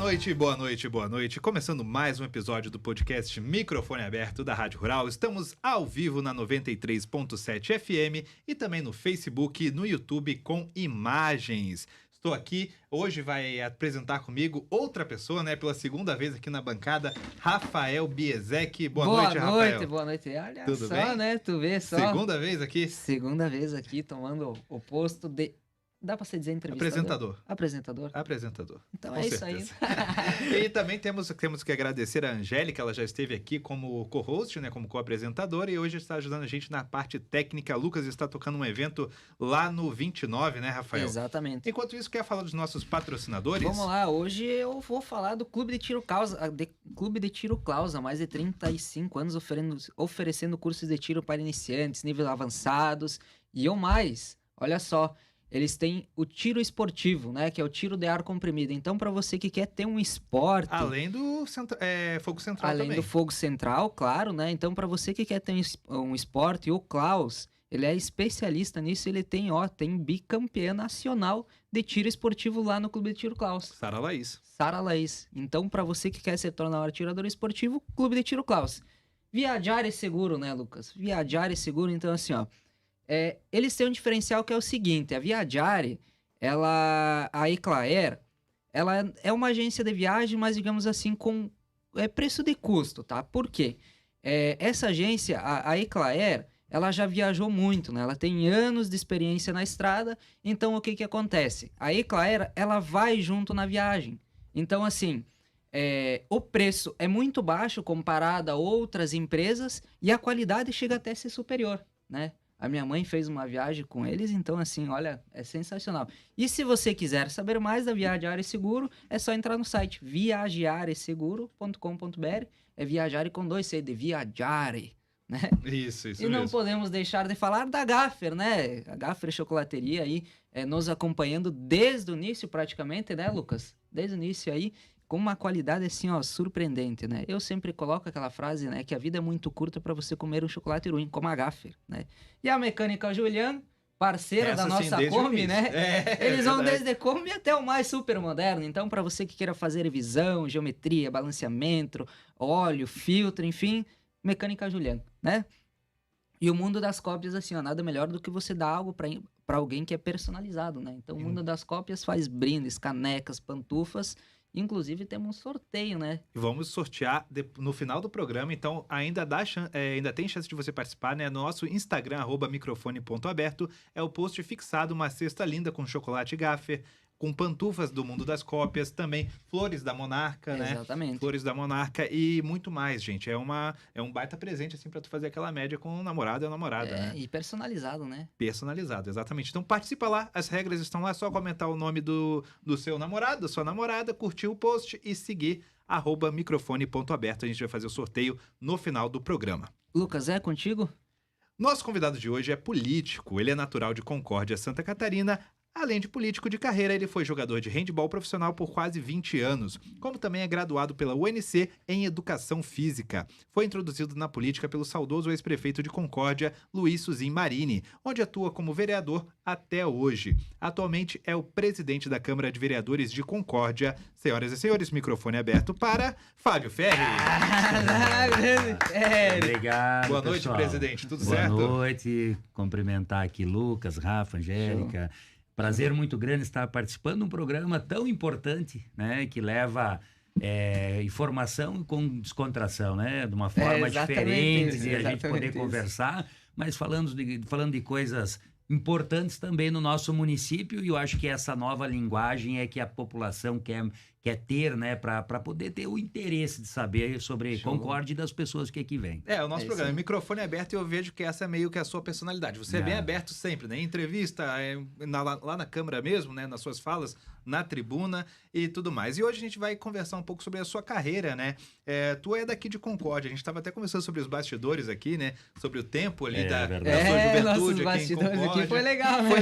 noite, boa noite, boa noite. Começando mais um episódio do podcast Microfone Aberto da Rádio Rural. Estamos ao vivo na 93.7 FM e também no Facebook, no YouTube com imagens. Estou aqui, hoje vai apresentar comigo outra pessoa, né? Pela segunda vez aqui na bancada, Rafael Biesek. Boa noite, Rafael. Boa noite. Olha Tudo só, bem? né? Tu vê só. Segunda vez aqui? Segunda vez aqui, tomando o posto de... Dá pra você dizer entrevistador? Apresentador. Então Com é certeza. isso aí. E também temos que agradecer a Angélica, ela já esteve aqui como co-host, né, como co-apresentadora, e hoje está ajudando a gente na parte técnica. Lucas está tocando um evento lá no 29, né, Rafael? Exatamente. Enquanto isso, quer falar dos nossos patrocinadores? Vamos lá, hoje eu vou falar do Clube de Tiro Klaus, há mais de 35 anos oferecendo cursos de tiro para iniciantes, níveis avançados e ou mais. Olha só. Eles têm o tiro esportivo, né? Que é o tiro de ar comprimido. Então, para você que quer ter um esporte... Além do fogo central Além também. do fogo central, claro, né? Então, para você que quer ter um esporte, o Klaus, ele é especialista nisso. Ele tem bicampeã nacional de tiro esportivo lá no Clube de Tiro Klaus. Sara Laís. Então, para você que quer se tornar um atirador esportivo, Clube de Tiro Klaus. Viajar é seguro, né, Lucas? Viajar é seguro, então assim, ó. Eles têm um diferencial que é o seguinte, a Viaggiare, a Eclair, ela é uma agência de viagem, mas digamos assim, com preço de custo, tá? Por quê? Essa agência, a Eclair, ela já viajou muito, né? Ela tem anos de experiência na estrada, então o que acontece? A Eclair, ela vai junto na viagem. Então, assim, o preço é muito baixo comparado a outras empresas e a qualidade chega até a ser superior, né? A minha mãe fez uma viagem com eles, então assim, olha, é sensacional. E se você quiser saber mais da Viaggiare Seguro, é só entrar no site viaggiareseguro.com.br. É Viaggiare com 2 C, de Viaggiare, né? Isso E mesmo. não podemos deixar de falar da Gaffer, né? A Gaffer Chocolateria aí, nos acompanhando desde o início praticamente, né, Lucas? Desde o início aí, com uma qualidade assim, ó, surpreendente, né? Eu sempre coloco aquela frase, né, que a vida é muito curta para você comer um chocolate ruim, como a Gaffer, né? E a Mecânica Juliano, parceira da nossa Kombi, né? Eles vão desde Kombi até o mais super moderno. Então, para você que queira fazer revisão, geometria, balanceamento, óleo, filtro, enfim, Mecânica Juliano, né? E o mundo das cópias, assim, ó, nada melhor do que você dar algo para alguém que é personalizado, né? Então, o mundo das cópias faz brindes, canecas, pantufas. Inclusive, temos um sorteio, né? Vamos sortear no final do programa, então ainda tem chance de você participar, né? No nosso Instagram, @microfone.aberto, é o post fixado, uma cesta linda com chocolate Gaffer, com pantufas do mundo das cópias, também flores da Monarca, né? Exatamente. Flores da Monarca e muito mais, gente. É um baita presente, assim, pra tu fazer aquela média com o namorado ou namorada, né? E personalizado, né? Personalizado, exatamente. Então participa lá, as regras estão lá, é só comentar o nome do seu namorado, da sua namorada, curtir o post e seguir @microfone.aberto. A gente vai fazer o sorteio no final do programa. Lucas, é contigo? Nosso convidado de hoje é político, ele é natural de Concórdia, Santa Catarina. Além de político de carreira, ele foi jogador de handebol profissional por quase 20 anos, como também é graduado pela UNC em Educação Física. Foi introduzido na política pelo saudoso ex-prefeito de Concórdia, Luiz Suzin Marini, onde atua como vereador até hoje. Atualmente é o presidente da Câmara de Vereadores de Concórdia. Senhoras e senhores, microfone aberto para Fábio Ferri. Obrigado, Boa noite, pessoal. presidente. Tudo certo? Boa noite. Cumprimentar aqui Lucas, Rafa, Angélica. Prazer muito grande estar participando de um programa tão importante, né? Que leva informação com descontração, né? De uma forma diferente de a gente poder conversar, mas falando de coisas importantes também no nosso município, e eu acho que essa nova linguagem é que a população quer ter, né, para poder ter o interesse de saber sobre Concórdia e das pessoas que aqui vêm. O nosso programa é Microfone Aberto, e eu vejo que essa é meio que a sua personalidade. Você é bem aberto sempre, né? Em entrevista, lá na Câmara mesmo, né? Nas suas falas, na tribuna e tudo mais. E hoje a gente vai conversar um pouco sobre a sua carreira, né? Tu é daqui de Concórdia, a gente estava até conversando sobre os bastidores aqui, né? Sobre o tempo ali da sua juventude aqui em Concórdia. Foi legal, né? Foi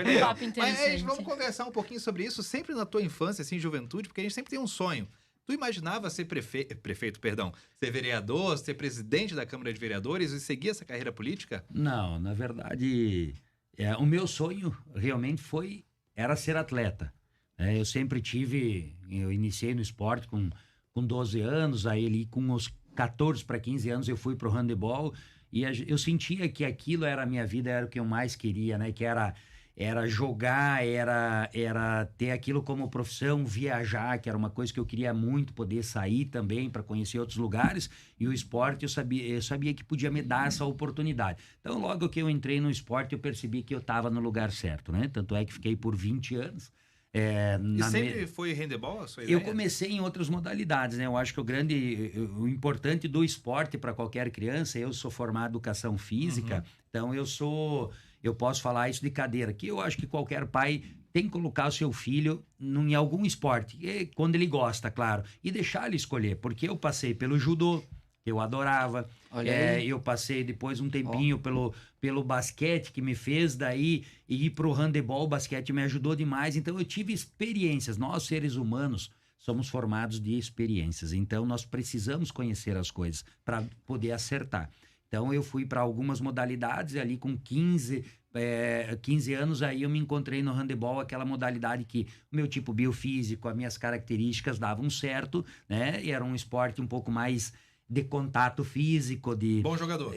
legal. Papo interessante. Mas vamos conversar um pouquinho sobre isso, sempre na tua infância, assim, juventude, porque a gente sempre tem um sonho. Tu imaginava ser ser vereador, ser presidente da Câmara de Vereadores e seguir essa carreira política? Não, na verdade, o meu sonho realmente era ser atleta. Eu sempre eu iniciei no esporte com 12 anos, aí ali com os 14 para 15 anos eu fui pro handebol e eu sentia que aquilo era a minha vida, era o que eu mais queria, né? Que era jogar, era ter aquilo como profissão, viajar, que era uma coisa que eu queria muito, poder sair também para conhecer outros lugares, e o esporte eu sabia que podia me dar essa oportunidade. Então, logo que eu entrei no esporte, eu percebi que eu estava no lugar certo, né? Tanto é que fiquei por 20 anos. E sempre foi handebol a sua ideia? Eu comecei em outras modalidades, né? Eu acho que o importante do esporte para qualquer criança, eu sou formado em educação física, então eu posso falar isso de cadeira, que eu acho que qualquer pai tem que colocar o seu filho em algum esporte, quando ele gosta, claro, e deixar ele escolher, porque eu passei pelo judô, que eu adorava, eu passei depois um tempinho pelo basquete, que me fez daí ir pro handebol. O basquete me ajudou demais, então eu tive experiências. Nós, seres humanos, somos formados de experiências, então nós precisamos conhecer as coisas para poder acertar. Então eu fui para algumas modalidades, ali com 15 anos, aí eu me encontrei no handebol, aquela modalidade que o meu tipo biofísico, as minhas características davam certo, né? E era um esporte um pouco mais de contato físico, Bom jogador.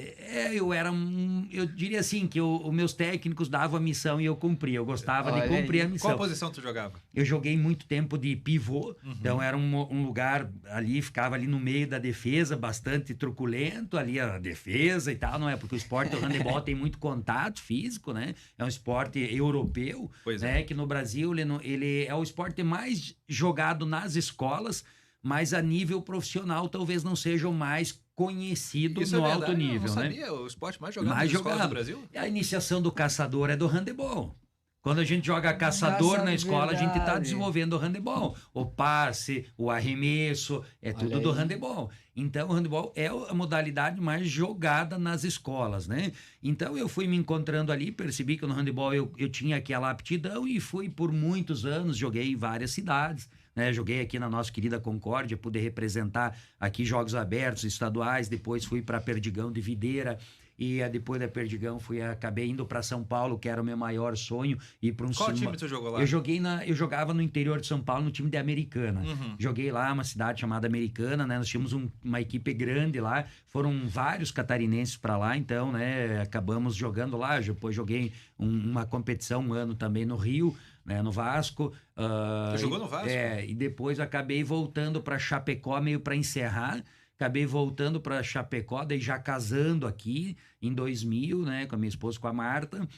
Eu diria assim, que os meus técnicos davam a missão e eu cumpria. Eu gostava de cumprir a missão. Qual posição tu jogava? Eu joguei muito tempo de pivô, então era um lugar ali, ficava ali no meio da defesa, bastante truculento ali a defesa e tal, não é? Porque o esporte do handebol tem muito contato físico, né? É um esporte europeu, né? Que no Brasil ele é o esporte mais jogado nas escolas, mas a nível profissional talvez não seja o mais conhecido no alto nível, eu não né? sabia, o esporte mais jogado nas escolas do Brasil? A iniciação do caçador é do handebol. Quando a gente joga caçador na escola, a gente está desenvolvendo o handebol. O passe, o arremesso, tudo do handebol. Então, o handebol é a modalidade mais jogada nas escolas, né? Então, eu fui me encontrando ali, percebi que no handebol eu tinha aquela aptidão e fui por muitos anos, joguei em várias cidades, né? Joguei aqui na nossa querida Concórdia, pude representar aqui Jogos Abertos estaduais, depois fui para Perdigão de Videira, e depois da Perdigão acabei indo para São Paulo, que era o meu maior sonho, ir para Qual time tu jogou lá? Eu jogava no interior de São Paulo, no time de Americana. Joguei lá, uma cidade chamada Americana, né? Nós tínhamos uma equipe grande lá, foram vários catarinenses para lá, então, né, acabamos jogando lá. Depois joguei uma competição um ano também no Rio, né, no Vasco. Tu jogou no Vasco? E depois acabei voltando para Chapecó, meio para encerrar. Acabei voltando para Chapecó, daí já casando aqui em 2000, né, com a minha esposa, com a Marta,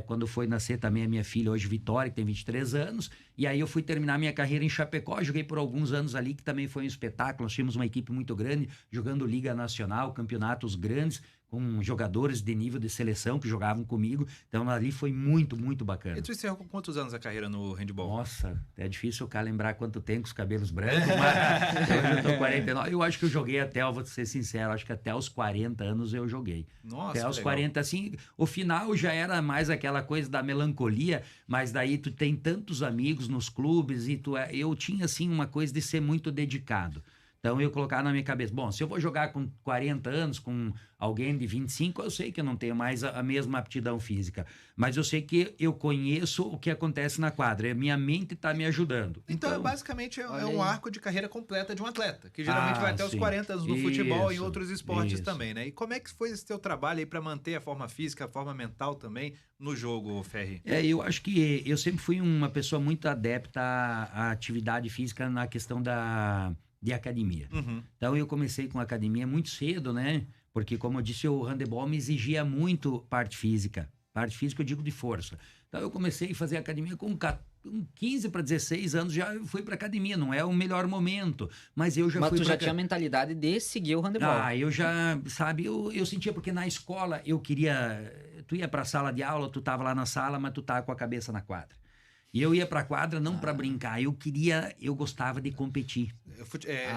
quando foi nascer também a minha filha, hoje Vitória, que tem 23 anos, e aí eu fui terminar minha carreira em Chapecó, joguei por alguns anos ali, que também foi um espetáculo. Nós tínhamos uma equipe muito grande, jogando Liga Nacional, campeonatos grandes, com jogadores de nível de seleção que jogavam comigo, então ali foi muito, muito bacana. E tu encerrou com quantos anos a carreira no handebol? Nossa, é difícil o cara lembrar quanto tem com os cabelos brancos, mas hoje eu tô 49, eu acho que eu joguei até, eu vou ser sincero, acho que até os 40 anos eu joguei. Nossa, até os 40, assim, o final já era mais aquela coisa da melancolia, mas daí tu tem tantos amigos nos clubes e eu tinha, assim, uma coisa de ser muito dedicado. Então, eu colocava na minha cabeça, bom, se eu vou jogar com 40 anos, com alguém de 25, eu sei que eu não tenho mais a mesma aptidão física. Mas eu sei que eu conheço o que acontece na quadra. A minha mente está me ajudando. Então basicamente, é um arco de carreira completa de um atleta, que geralmente vai até os 40 anos no futebol e em outros esportes também, né? E como é que foi esse teu trabalho aí para manter a forma física, a forma mental também no jogo, Ferri? Eu acho que eu sempre fui uma pessoa muito adepta à atividade física na questão de academia. Então eu comecei com academia muito cedo, né? Porque, como eu disse, o handebol me exigia muito parte física. Parte física eu digo de força. Então eu comecei a fazer academia com 15 para 16 anos, já fui para academia. Não é o melhor momento, mas eu já fui. Mas tu já tinha a mentalidade de seguir o handebol. Eu já, sabe, eu sentia, porque na escola eu queria... Tu ia para a sala de aula, tu tava lá na sala, mas tu tava com a cabeça na quadra. E eu ia pra quadra não para brincar, eu gostava de competir.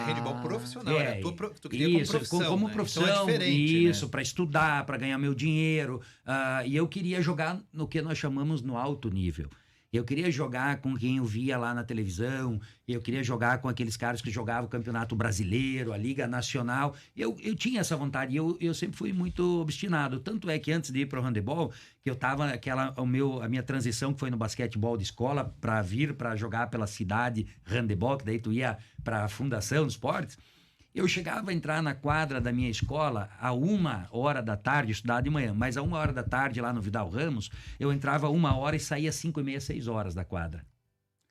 Handebol profissional, né? Tu queria isso, como profissão, como né? profissão, então é diferente, isso, né? para estudar, para ganhar meu dinheiro. E eu queria jogar no que nós chamamos no alto nível. Eu queria jogar com quem eu via lá na televisão, eu queria jogar com aqueles caras que jogavam o Campeonato Brasileiro, a Liga Nacional. Eu tinha essa vontade e eu sempre fui muito obstinado. Tanto é que antes de ir para o handebol, que eu tava a minha transição que foi no basquetebol de escola para vir para jogar pela cidade handebol, que daí tu ia para a Fundação dos Esportes. Eu chegava a entrar na quadra da minha escola a 1h da tarde, estudava de manhã, mas a 1h da tarde lá no Vidal Ramos, eu entrava 1h e saía 5h30, 6h da quadra.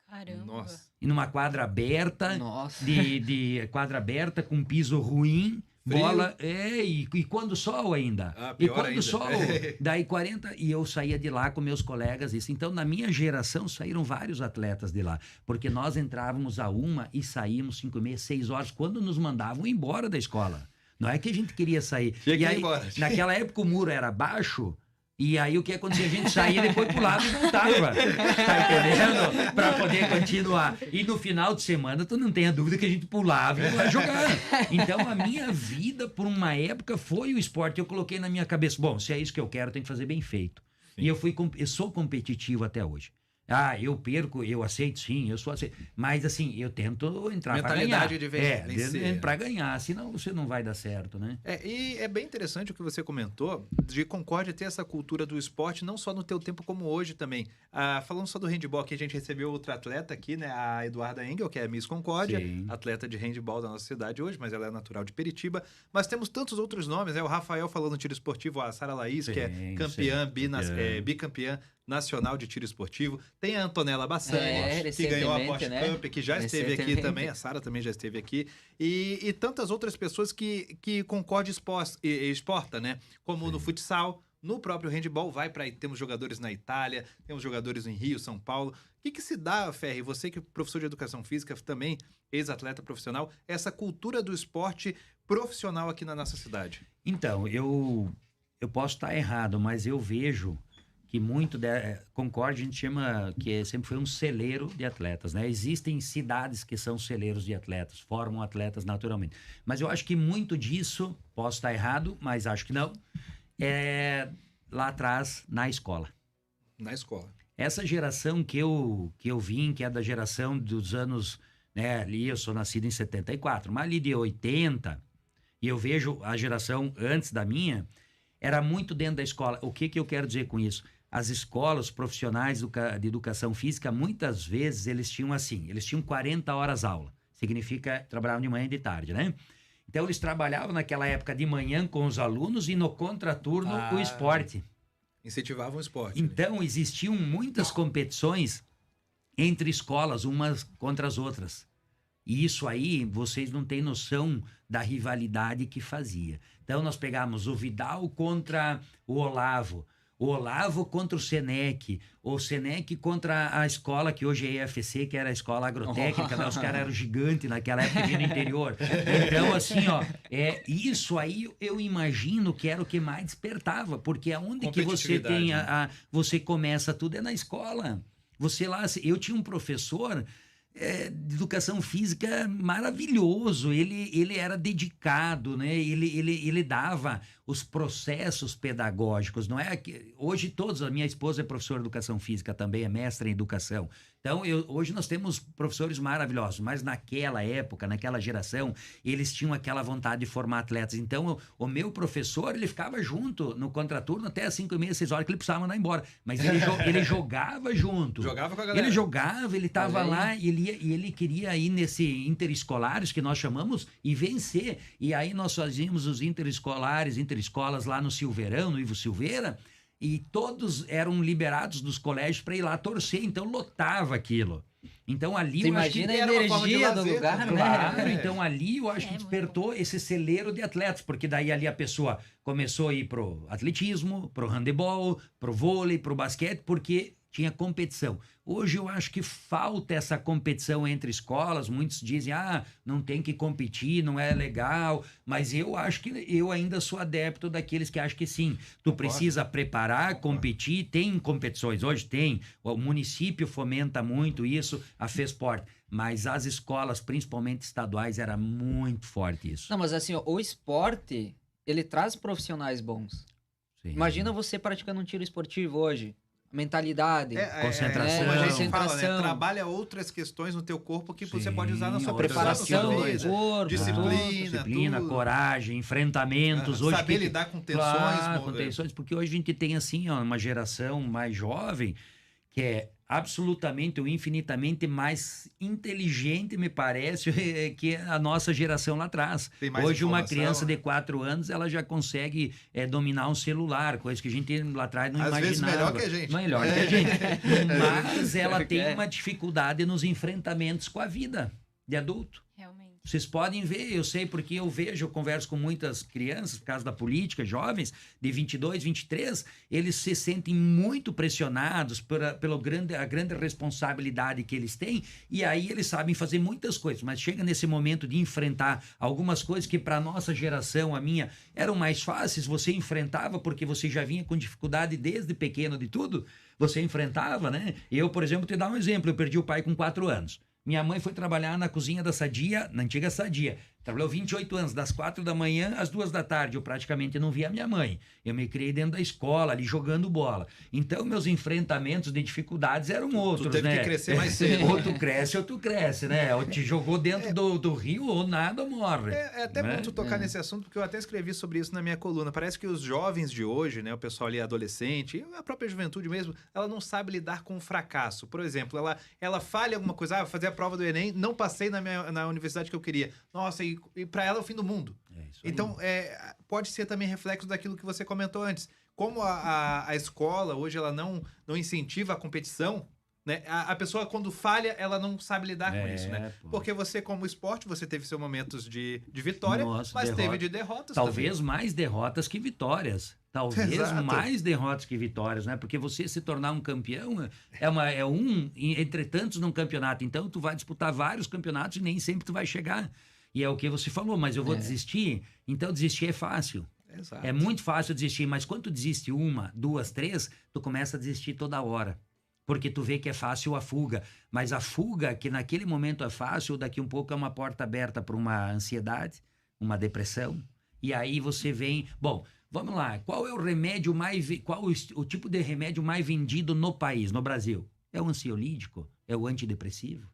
Caramba. Nossa. E numa quadra aberta, Nossa. de quadra aberta, com piso ruim, Frio. bola, e quando sol ainda. Ah, E pior quando ainda. sol, daí 40, e eu saía de lá com meus colegas, isso. Então, na minha geração, saíram vários atletas de lá, porque nós entrávamos a 1h e saímos 5h30, 6h, quando nos mandavam embora da escola. Não é que a gente queria sair. Tinha que E ir aí, embora. naquela época o muro era baixo, e aí o que acontecia? A gente saía, depois pulava e voltava. Tá entendendo? Pra poder continuar. E no final de semana, tu não tenha dúvida que a gente pulava e ia jogar. Então a minha vida, por uma época, foi o esporte. Eu coloquei na minha cabeça, bom, se é isso que eu quero, tem que fazer bem feito. Sim. E eu sou competitivo até hoje. Ah, eu perco, eu aceito sim, eu sou aceito. Mas assim, eu tento entrar para ganhar. Mentalidade de vencer. Para ganhar, senão você não vai dar certo, né? E é bem interessante o que você comentou de Concórdia ter essa cultura do esporte, não só no teu tempo como hoje também. Falando só do handebol, aqui a gente recebeu outra atleta aqui, né? A Eduarda Engel, que é a Miss Concórdia, Sim. atleta de handebol da nossa cidade hoje, mas ela é natural de Peritiba. Mas temos tantos outros nomes, né? O Rafael falando tiro esportivo, a Sara Laís, que é Sim, campeã, sim. bicampeã nacional de tiro esportivo. Tem a Antonella Bassan, que recentemente, ganhou a Porsche né? Cup, que já esteve aqui Recentemente. também. A Sara também já esteve aqui. E tantas outras pessoas que Concórdia exporta, né? Como no futsal, no próprio handebol, temos jogadores na Itália, temos jogadores em Rio, São Paulo. O que se dá, Ferri, você que é professor de educação física, também ex-atleta profissional, essa cultura do esporte profissional aqui na nossa cidade? Então, eu posso estar errado, mas eu vejo que Concórdia a gente chama que sempre foi um celeiro de atletas, né? Existem cidades que são celeiros de atletas, formam atletas naturalmente. Mas eu acho que muito disso, posso estar errado, mas acho que não, é lá atrás na escola. Na escola. Essa geração que eu vim, que é da geração dos anos, né? Ali eu sou nascido em 74, mas ali de 80, e eu vejo a geração antes da minha, era muito dentro da escola. O que eu quero dizer com isso? As escolas profissionais de educação física, muitas vezes, eles tinham 40 horas aula. Significa trabalhavam de manhã e de tarde, né? Então, eles trabalhavam naquela época de manhã com os alunos e no contraturno o esporte. Incentivavam o esporte. Então, existiam muitas competições entre escolas, umas contra as outras. E isso aí, vocês não têm noção da rivalidade que fazia. Então, nós pegamos o Vidal contra o Olavo contra o Senec, o Senec contra a escola que hoje é EFC, que era a escola agrotécnica, né? Os caras eram gigantes naquela época no interior. Então, assim, isso aí eu imagino que era o que mais despertava, porque aonde que você tem você começa tudo é na escola. Você lá, eu tinha um professor de educação física maravilhoso, ele era dedicado, né? Ele dava os processos pedagógicos, não é que hoje a minha esposa é professora de educação física também, é mestra em educação. Então, hoje nós temos professores maravilhosos, mas naquela época, naquela geração, eles tinham aquela vontade de formar atletas. Então, o meu professor, ele ficava junto no contraturno até as 5h30, 6h, que ele precisava mandar embora. Mas ele jogava junto. Jogava com a galera. Ele jogava, ele estava lá e ele queria ir nesse interescolares, que nós chamamos, e vencer. E aí nós fazíamos os interescolas lá no Silveirão, no Ivo Silveira, e todos eram liberados dos colégios para ir lá torcer, então lotava aquilo. Então ali Você imagina a energia do lugar, né? Claro, então ali eu acho que despertou esse celeiro de atletas, porque daí ali a pessoa começou a ir pro atletismo, pro handebol, pro vôlei, pro basquete, porque tinha competição. Hoje eu acho que falta essa competição entre escolas. Muitos dizem, não tem que competir, não é legal. Mas eu acho que eu ainda sou adepto daqueles que acham que sim. Tu precisa preparar, competir. Tem competições, hoje tem. O município fomenta muito isso, a FESPORT. Mas as escolas, principalmente estaduais, era muito forte isso. Não, mas assim, o esporte, ele traz profissionais bons. Sim. Imagina você praticando um tiro esportivo hoje. mentalidade. Concentração. Como a gente fala, né? Concentração. Trabalha outras questões no teu corpo que você Sim, pode usar na sua outras Preparação ações. do corpo. Disciplina, tudo. coragem, enfrentamentos. Hoje Saber que- lidar com tensões. Claro, com tensões, porque hoje a gente tem assim, ó, uma geração mais jovem que é absolutamente ou infinitamente mais inteligente, me parece, que a nossa geração lá atrás. Tem mais Hoje uma informação, criança né? de 4 anos, ela já consegue dominar um celular, coisa que a gente lá atrás não Às imaginava. vezes melhor que a gente. Melhor que a gente. Mas ela tem É. uma dificuldade nos enfrentamentos com a vida de adulto. Realmente. Vocês podem ver, eu sei porque eu converso com muitas crianças, por causa da política, jovens, de 22, 23, eles se sentem muito pressionados pela a grande responsabilidade que eles têm, e aí eles sabem fazer muitas coisas, mas chega nesse momento de enfrentar algumas coisas que para a nossa geração, a minha, eram mais fáceis, você enfrentava porque você já vinha com dificuldade desde pequeno de tudo, você enfrentava, né? Eu, por exemplo, te dar um exemplo, eu perdi o pai com 4 anos. Minha mãe foi trabalhar na cozinha da Sadia, na antiga Sadia. Trabalhou 28 anos, das 4 da manhã às 2 da tarde. Eu praticamente não via a minha mãe. Eu me criei dentro da escola, ali jogando bola. Então, meus enfrentamentos de dificuldades eram outros, teve né? que crescer mais cedo. Ou tu cresce, né? Ou te jogou dentro do rio ou nada, morre. É até né? bom tu tocar nesse assunto, porque eu até escrevi sobre isso na minha coluna. Parece que os jovens de hoje, né, o pessoal ali adolescente, e a própria juventude mesmo, ela não sabe lidar com o fracasso. Por exemplo, ela falha alguma coisa, vou fazer a prova do Enem, não passei na universidade que eu queria. Nossa, e para ela é o fim do mundo. É isso aí. Então, pode ser também reflexo daquilo que você comentou antes. Como a escola hoje ela não incentiva a competição, né? A pessoa, quando falha, ela não sabe lidar com isso, né? pô. Porque você, como esporte, você teve seus momentos de vitória, Nossa, mas derrota. teve de derrotas Talvez também. mais derrotas que vitórias. Talvez Exato. mais derrotas que vitórias, né? Porque você se tornar um campeão é entre tantos num campeonato. Então, tu vai disputar vários campeonatos e nem sempre tu vai chegar. E é o que você falou, mas eu vou desistir. Então, desistir é fácil. Exato. É muito fácil desistir, mas quando tu desiste 1, 2, 3, tu começa a desistir toda hora. Porque tu vê que é fácil a fuga. Mas a fuga, que naquele momento é fácil, daqui um pouco é uma porta aberta para uma ansiedade, uma depressão. E aí você vem... Bom, vamos lá. Qual é o remédio qual o tipo de remédio mais vendido no país, no Brasil? É o ansiolítico? É o antidepressivo?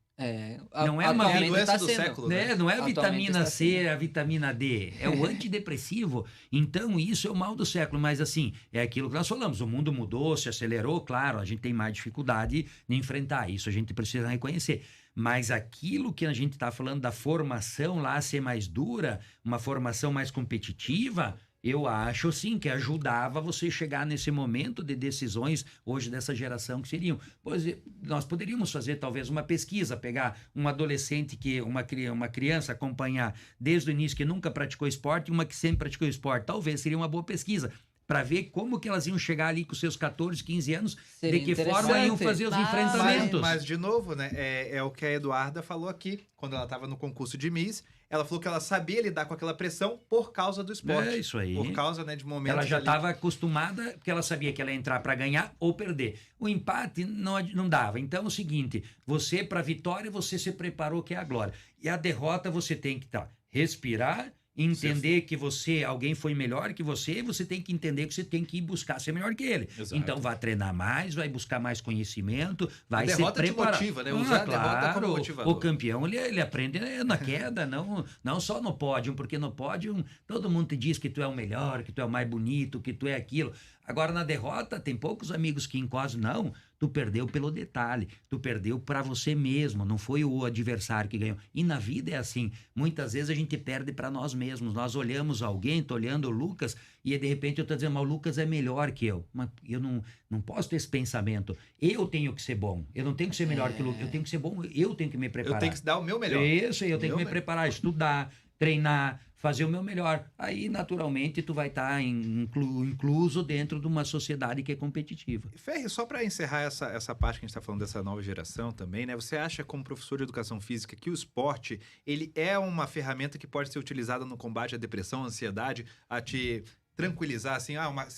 Não é uma atualmente doença tá do sendo. século. Né? Não é a Atualmente vitamina está C, sendo. a vitamina D. É o antidepressivo. Então, isso é o mal do século. Mas, assim, é aquilo que nós falamos. O mundo mudou, se acelerou. Claro, a gente tem mais dificuldade de enfrentar. Isso a gente precisa reconhecer. Mas aquilo que a gente está falando da formação lá ser mais dura, uma formação mais competitiva... Eu acho, sim, que ajudava você chegar nesse momento de decisões hoje dessa geração que seriam. Pois nós poderíamos fazer talvez uma pesquisa, pegar um adolescente, uma criança, acompanhar desde o início que nunca praticou esporte e uma que sempre praticou esporte. Talvez seria uma boa pesquisa para ver como que elas iam chegar ali com seus 14, 15 anos, Seria de que forma iam fazer os enfrentamentos. Mas, de novo, né? É o que a Eduarda falou aqui, quando ela estava no concurso de Miss. Ela falou que ela sabia lidar com aquela pressão por causa do esporte. É isso aí. Por causa, né, de momentos Ela já ali. estava acostumada, porque ela sabia que ela ia entrar para ganhar ou perder. O empate não dava. Então é o seguinte, você para a vitória você se preparou que é a glória. E a derrota você tem que respirar, entender que alguém foi melhor que você tem que entender que você tem que ir buscar ser melhor que ele. Exato. Então vai treinar mais, vai buscar mais conhecimento, vai A se derrota te preparar. motiva, né? Usar a derrota como motivador. O campeão, ele aprende na queda, não só no pódio, porque no pódio todo mundo te diz que tu é o melhor, que tu é o mais bonito, que tu é aquilo. Agora, na derrota, tem poucos amigos que encostam. Não, tu perdeu pelo detalhe. Tu perdeu para você mesmo. Não foi o adversário que ganhou. E na vida é assim. Muitas vezes a gente perde para nós mesmos. Nós olhamos alguém, tô olhando o Lucas, e de repente eu tô dizendo, mas o Lucas é melhor que eu. Mas eu não posso ter esse pensamento. Eu tenho que ser bom. Eu não tenho que ser melhor que o Lucas. Eu tenho que ser bom, eu tenho que me preparar. Eu tenho que dar o meu melhor. Isso, eu tenho que me preparar, estudar, treinar, fazer o meu melhor. Aí, naturalmente, tu vai estar incluso dentro de uma sociedade que é competitiva. Ferri, só para encerrar essa parte que a gente está falando dessa nova geração também, né? Você acha, como professor de educação física, que o esporte ele é uma ferramenta que pode ser utilizada no combate à depressão, à ansiedade, a te tranquilizar, assim,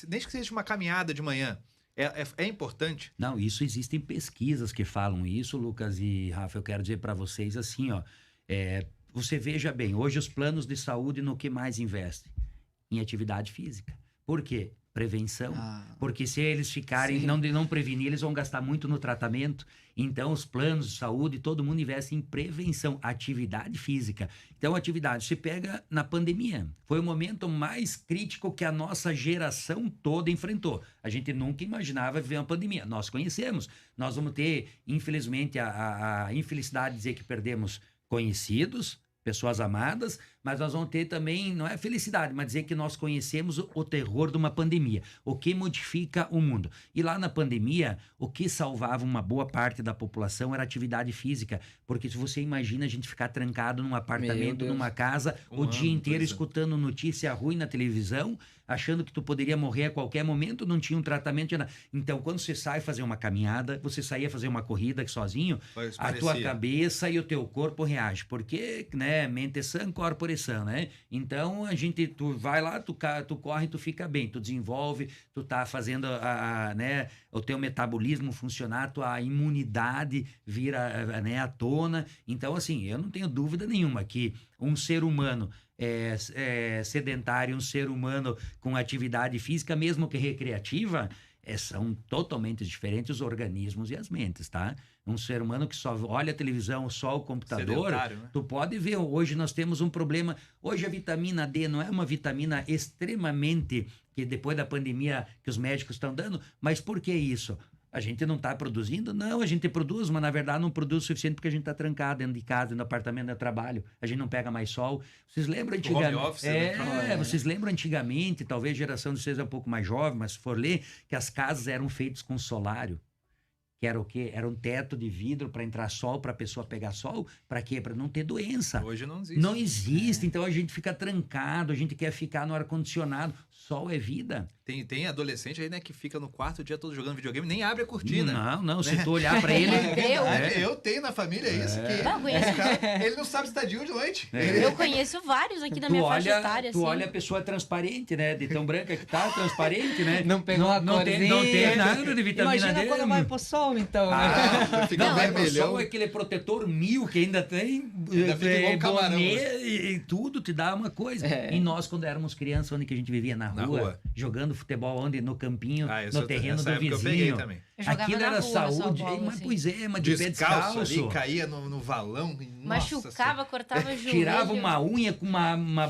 desde que seja uma caminhada de manhã? É importante? Não, isso existem pesquisas que falam isso, Lucas e Rafa. Eu quero dizer para vocês assim, ó. Você veja bem, hoje os planos de saúde no que mais investem? Em atividade física. Por quê? prevenção. Ah, Porque se eles ficarem, sim. não prevenir, eles vão gastar muito no tratamento. Então, os planos de saúde, todo mundo investe em prevenção, atividade física. Então, atividade se pega na pandemia. Foi o momento mais crítico que a nossa geração toda enfrentou. A gente nunca imaginava viver uma pandemia. Nós conhecemos. Nós vamos ter, infelizmente, a infelicidade de dizer que perdemos conhecidos, pessoas amadas, mas nós vamos ter também, não é felicidade, mas dizer que nós conhecemos o terror de uma pandemia, o que modifica o mundo. E lá na pandemia, o que salvava uma boa parte da população era a atividade física, porque se você imagina a gente ficar trancado num apartamento, Deus. numa casa, o dia inteiro escutando notícia ruim na televisão, achando que tu poderia morrer a qualquer momento, não tinha um tratamento, tinha nada. Então, quando você sai fazer uma caminhada, você saía fazer uma corrida sozinho, a tua cabeça e o teu corpo reagem, porque, né, mente sã, corpore sã, né? Então, tu vai lá, tu corre, tu fica bem, tu desenvolve, tu tá fazendo né, o teu metabolismo funcionar, tua imunidade vira, né, à tona. Então, assim, eu não tenho dúvida nenhuma que um ser humano sedentário, um ser humano com atividade física, mesmo que recreativa, são totalmente diferentes os organismos e as mentes, tá? Um ser humano que só olha a televisão, só o computador, Sedentário, né? tu pode ver, hoje nós temos um problema, hoje a vitamina D não é uma vitamina extremamente, que depois da pandemia que os médicos estão dando, mas por que isso? A gente não está produzindo? Não, a gente produz, mas na verdade não produz o suficiente porque a gente está trancado dentro de casa, dentro do apartamento, dentro do trabalho. A gente não pega mais sol. Vocês lembram antigamente? Home office, né? Vocês lembram antigamente, talvez a geração de vocês é um pouco mais jovem, mas se for ler, que as casas eram feitas com solário. Que era o quê? Era um teto de vidro para entrar sol, para a pessoa pegar sol. Para quê? Para não ter doença. Hoje não existe. Não existe, então a gente fica trancado, a gente quer ficar no ar-condicionado. Sol é vida. Tem adolescente aí, né, que fica no quarto o dia todo jogando videogame, nem abre a cortina. Não, se tu olhar para ele... Eu tenho na família isso, que Não, conheço. ele não sabe se tá dia ou de noite. Eu conheço vários aqui da minha faixa etária, Tu assim. olha a pessoa transparente, né? De tão branca que tá, transparente, né? Não pegou a não tem nada de vitamina Imagina D. quando vai pro sol, então, né? Fica Não, é pro vermelhão. sol aquele protetor 1000 que ainda tem, Ainda fica igual um camarão, boné e tudo te dá uma coisa. É. E nós, quando éramos crianças, onde que a gente vivia? Na rua. Jogando futebol, onde? No campinho, no terreno do vizinho. Eu jogava Aquilo na era rua, saúde, só bola, mas assim. pois é, mas de pé Descalço descalço. ali, caía no valão. E, Machucava, cortava joelho. Tirava uma unha com uma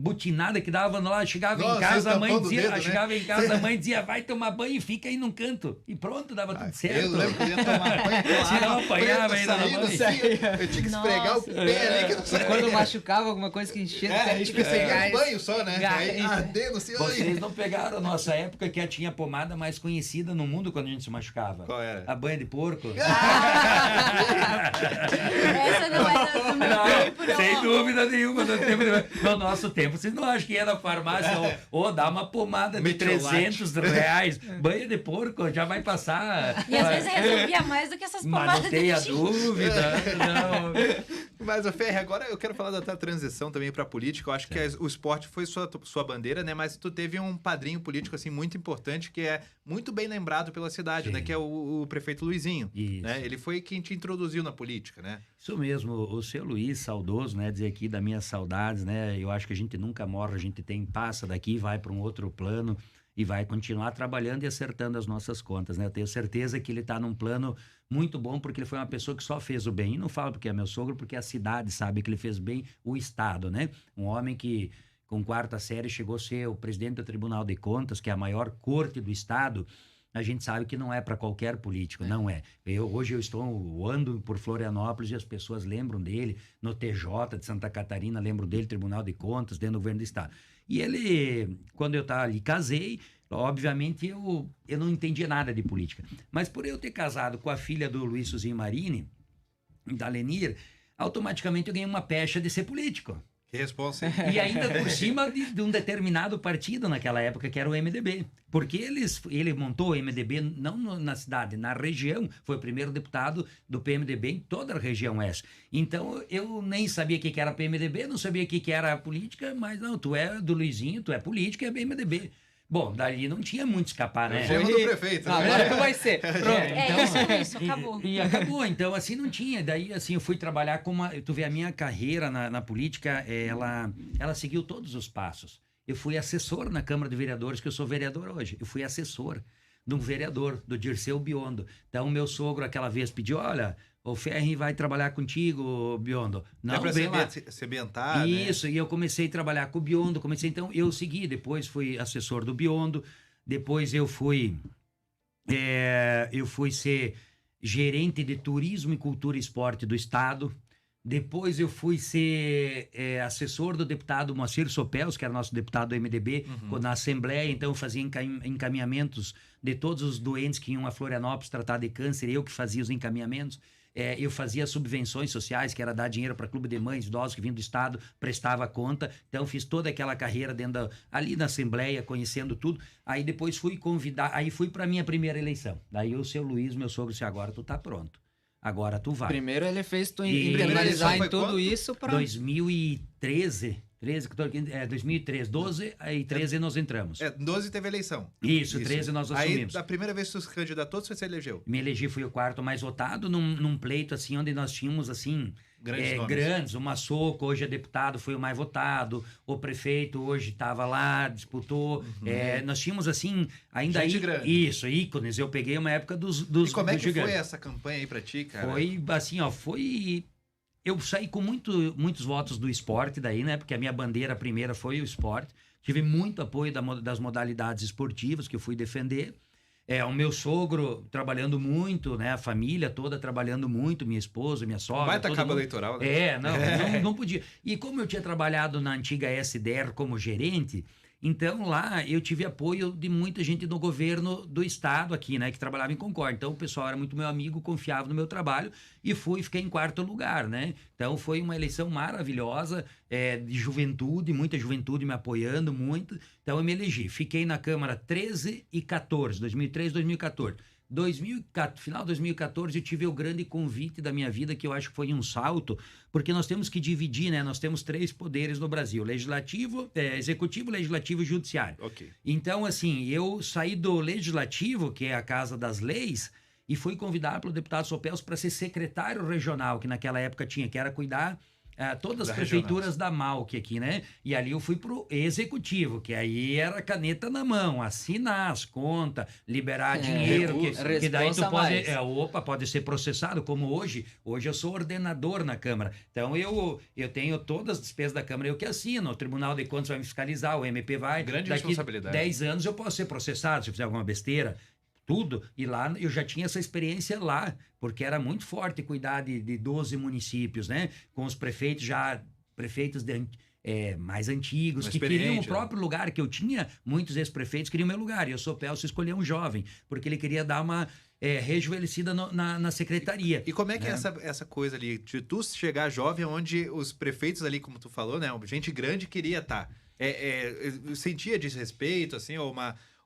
butinada que dava lá, chegava Nossa, em casa, a mãe tampando o dizia, dedo, né? chegava em casa, a mãe dizia, vai tomar banho e fica aí num canto. E pronto, dava tudo certo. Eu lembro que eu ia tomar banho. Se não apanhava ainda na saindo, mãe. assim, eu tinha que esfregar Nossa. o pé ali que não saía. Quando machucava alguma coisa que enchia, A gente pegava um banho só, né? Gás. Aí ardendo assim. Vocês não pegaram a nossa época que tinha a pomada mais conhecida no mundo quando a gente se machucava. Qual era? A banha de porco. Essa não era do meu tempo, não. Sem dúvida nenhuma. No nosso tempo, vocês não acham que ia na farmácia ou dá uma pomada de Metiolate. R$300, banha de porco, já vai passar. E às vezes resolvia mais do que essas Mas pomadas não tenha de gente. dúvida. Não. Mas, ô Ferri, agora eu quero falar da tua transição também pra política. Eu acho que o esporte foi sua bandeira, né? Mas tu teve um padrinho político, assim, muito importante, que é muito bem lembrado pela cidade, Sim. né? Que é o prefeito Luizinho. Isso. Né? Ele foi quem te introduziu na política, né? Isso mesmo, o seu Luiz, saudoso, né? Dizer aqui das minhas saudades, né? Eu acho que a gente nunca morre, a gente passa daqui, vai para um outro plano e vai continuar trabalhando e acertando as nossas contas, né? Eu tenho certeza que ele está num plano muito bom, porque ele foi uma pessoa que só fez o bem. E não falo porque é meu sogro, porque a cidade sabe que ele fez bem, o Estado, né? Um homem que, com 4ª série, chegou a ser o presidente do Tribunal de Contas, que é a maior corte do Estado. A gente sabe que não é para qualquer político, não é. Hoje eu ando por Florianópolis e as pessoas lembram dele, no TJ de Santa Catarina, lembram dele, Tribunal de Contas, dentro do governo do Estado. E ele, quando eu estava ali, casei, obviamente eu não entendia nada de política. Mas por eu ter casado com a filha do Luiz Suzinho Marini, da Lenir, automaticamente eu ganhei uma pecha de ser político. Que responsa, hein? E ainda por cima de um determinado partido naquela época, que era o MDB. Porque ele montou o MDB não na cidade, na região. Foi o primeiro deputado do PMDB em toda a região oeste. Então, eu nem sabia o que era PMDB, não sabia o que era política, mas não, tu é do Luizinho, tu é político e é PMDB. Bom, dali não tinha muito escapar, né? Chama do prefeito. Né? Agora vai ser. Pronto. Isso, acabou. E acabou, então assim não tinha. Daí assim eu fui trabalhar com tu vê a minha carreira na política, ela seguiu todos os passos. Eu fui assessor na Câmara de Vereadores, que eu sou vereador hoje. Eu fui assessor de um vereador, do Dirceu Biondo. Então, meu sogro aquela vez pediu, olha, o Ferri vai trabalhar contigo, Biondo. Não, é pra vem lá. se ambientar, Isso, né? e eu comecei a trabalhar com o Biondo, então eu segui, depois fui assessor do Biondo, depois eu fui ser gerente de turismo e cultura e esporte do estado. Depois eu fui ser assessor do deputado Moacir Sopels, que era nosso deputado do MDB, na Assembleia. Então eu fazia encaminhamentos de todos os doentes que iam a Florianópolis tratar de câncer, eu que fazia os encaminhamentos. Eu fazia subvenções sociais, que era dar dinheiro para clube de mães, idosos que vinham do estado, prestava conta. Então fiz toda aquela carreira ali na Assembleia, conhecendo tudo. Aí depois fui convidar, aí fui para minha primeira eleição. Daí o seu Luiz, meu sogro, disse, agora tu tá pronto. Agora tu vai. Primeiro ele fez tu E- internalizar Foi em tudo quanto? isso pra... 2013, 2013, 12, aí 13 nós entramos. 12 teve eleição. Isso, 13 nós assumimos. Aí, a primeira vez que tu se candidatou, você se elegeu. Me elegi, fui o quarto mais votado num pleito assim, onde nós tínhamos assim... Grandes nomes. O Massoco, hoje é deputado, foi o mais votado. O prefeito hoje estava lá, disputou. Nós tínhamos assim, ainda Gente aí... grande. Isso, ícones. Eu peguei uma época dos E como é dos que foi gigantes. essa campanha aí pra ti, cara? Foi assim, ó, eu saí com muitos votos do esporte daí, né? Porque a minha bandeira primeira foi o esporte. Tive muito apoio das modalidades esportivas que eu fui defender. O meu sogro trabalhando muito, né? A família toda trabalhando muito, minha esposa, minha sogra. Baita todo cabo mundo. eleitoral, né? Não podia. E como eu tinha trabalhado na antiga SDR como gerente, então lá eu tive apoio de muita gente do governo do estado aqui, né, que trabalhava em Concórdia. Então o pessoal era muito meu amigo, confiava no meu trabalho e fiquei em quarto lugar, né? Então foi uma eleição maravilhosa, de juventude, muita juventude me apoiando muito. Então eu me elegi. Fiquei na Câmara 13 e 14, 2013, 2014. Final de 2014 eu tive o grande convite da minha vida, que eu acho que foi um salto, porque nós temos que dividir, né? Nós temos 3 poderes no Brasil: legislativo, executivo, legislativo e judiciário. Ok. Então, assim, eu saí do legislativo, que é a casa das leis, e fui convidado pelo deputado Sopels para ser secretário regional, que naquela época tinha, que era cuidar todas as Da prefeituras da MAUC aqui, né? E ali eu fui pro executivo, que aí era caneta na mão, assinar as contas, liberar dinheiro, que daí tu pode, pode ser processado, como hoje. Hoje eu sou ordenador na Câmara. Então eu tenho todas as despesas da Câmara, eu que assino. O Tribunal de Contas vai me fiscalizar, o MP vai. Grande Daqui responsabilidade. 10 anos eu posso ser processado se eu fizer alguma besteira. Tudo, e lá eu já tinha essa experiência lá, porque era muito forte cuidar de 12 municípios, né? Com os prefeitos mais antigos, Mais que queriam o experiente, próprio lugar, que eu tinha muitos ex-prefeitos queriam o meu lugar, e eu sou Pelso escolher um jovem, porque ele queria dar uma rejuvenescida na secretaria. E como é que é essa coisa ali, de tu chegar jovem, onde os prefeitos ali, como tu falou, né? Gente grande queria estar. Sentia desrespeito, assim, ou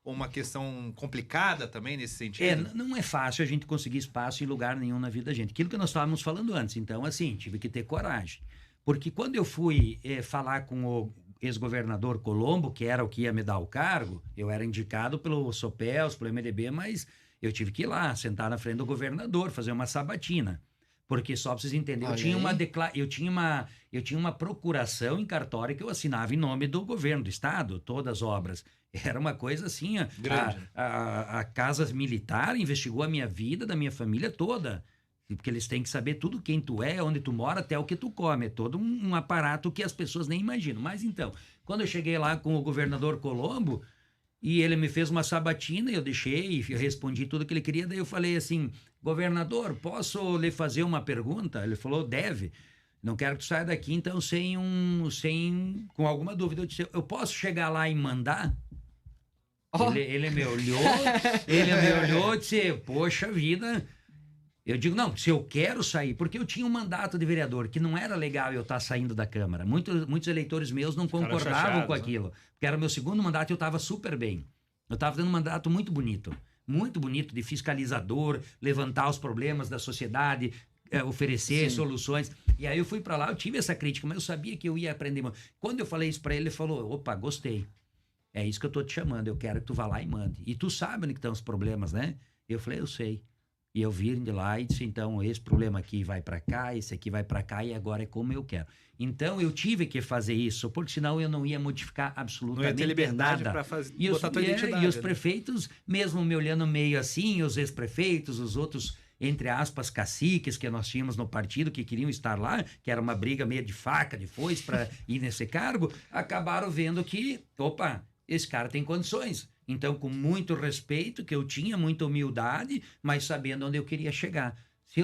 uma questão complicada também nesse sentido? Não é fácil a gente conseguir espaço em lugar nenhum na vida da gente. Aquilo que nós estávamos falando antes. Então, assim, tive que ter coragem. Porque quando eu fui falar com o ex-governador Colombo, que era o que ia me dar o cargo, eu era indicado pelo Sopels, pelo MDB, mas eu tive que ir lá, sentar na frente do governador, fazer uma sabatina. Porque só pra vocês entenderem, eu tinha uma procuração em cartório que eu assinava em nome do governo do estado, todas as obras. Era uma coisa assim, grande. A Casa Militar investigou a minha vida, da minha família toda. Porque eles têm que saber tudo quem tu é, onde tu mora, até o que tu come. É todo um aparato que as pessoas nem imaginam. Mas então, quando eu cheguei lá com o governador Colombo, e ele me fez uma sabatina, eu deixei, eu respondi tudo que ele queria, daí eu falei assim, governador, posso lhe fazer uma pergunta? Ele falou, deve. Não quero que tu saia daqui, então, com alguma dúvida. Eu disse, eu posso chegar lá e mandar? Ele me olhou e disse, poxa vida. Eu digo, não, se eu quero sair, porque eu tinha um mandato de vereador, que não era legal eu estar saindo da Câmara. Muitos eleitores meus não concordavam com aquilo. Porque era o meu segundo mandato e eu estava super bem. Eu estava dando um mandato muito bonito, de fiscalizador, levantar os problemas da sociedade, oferecer soluções. E aí eu fui para lá, eu tive essa crítica, mas eu sabia que eu ia aprender. Quando eu falei isso para ele, ele falou, opa, gostei. É isso que eu tô te chamando, eu quero que tu vá lá e mande. E tu sabe onde que estão os problemas, né? Eu falei, eu sei. E eu vim de lá e disse, então, esse problema aqui vai para cá, esse aqui vai para cá e agora é como eu quero. Então, eu tive que fazer isso, porque senão eu não ia modificar Não absolutamente ia ter liberdade nada. para E botar tua identidade. E os né? prefeitos, mesmo me olhando meio assim, os ex-prefeitos, os outros, entre aspas, caciques que nós tínhamos no partido, que queriam estar lá, que era uma briga meio de faca, de foice para ir nesse cargo, acabaram vendo que, opa, esse cara tem condições. Então, com muito respeito, que eu tinha, muita humildade, mas sabendo onde eu queria chegar. Se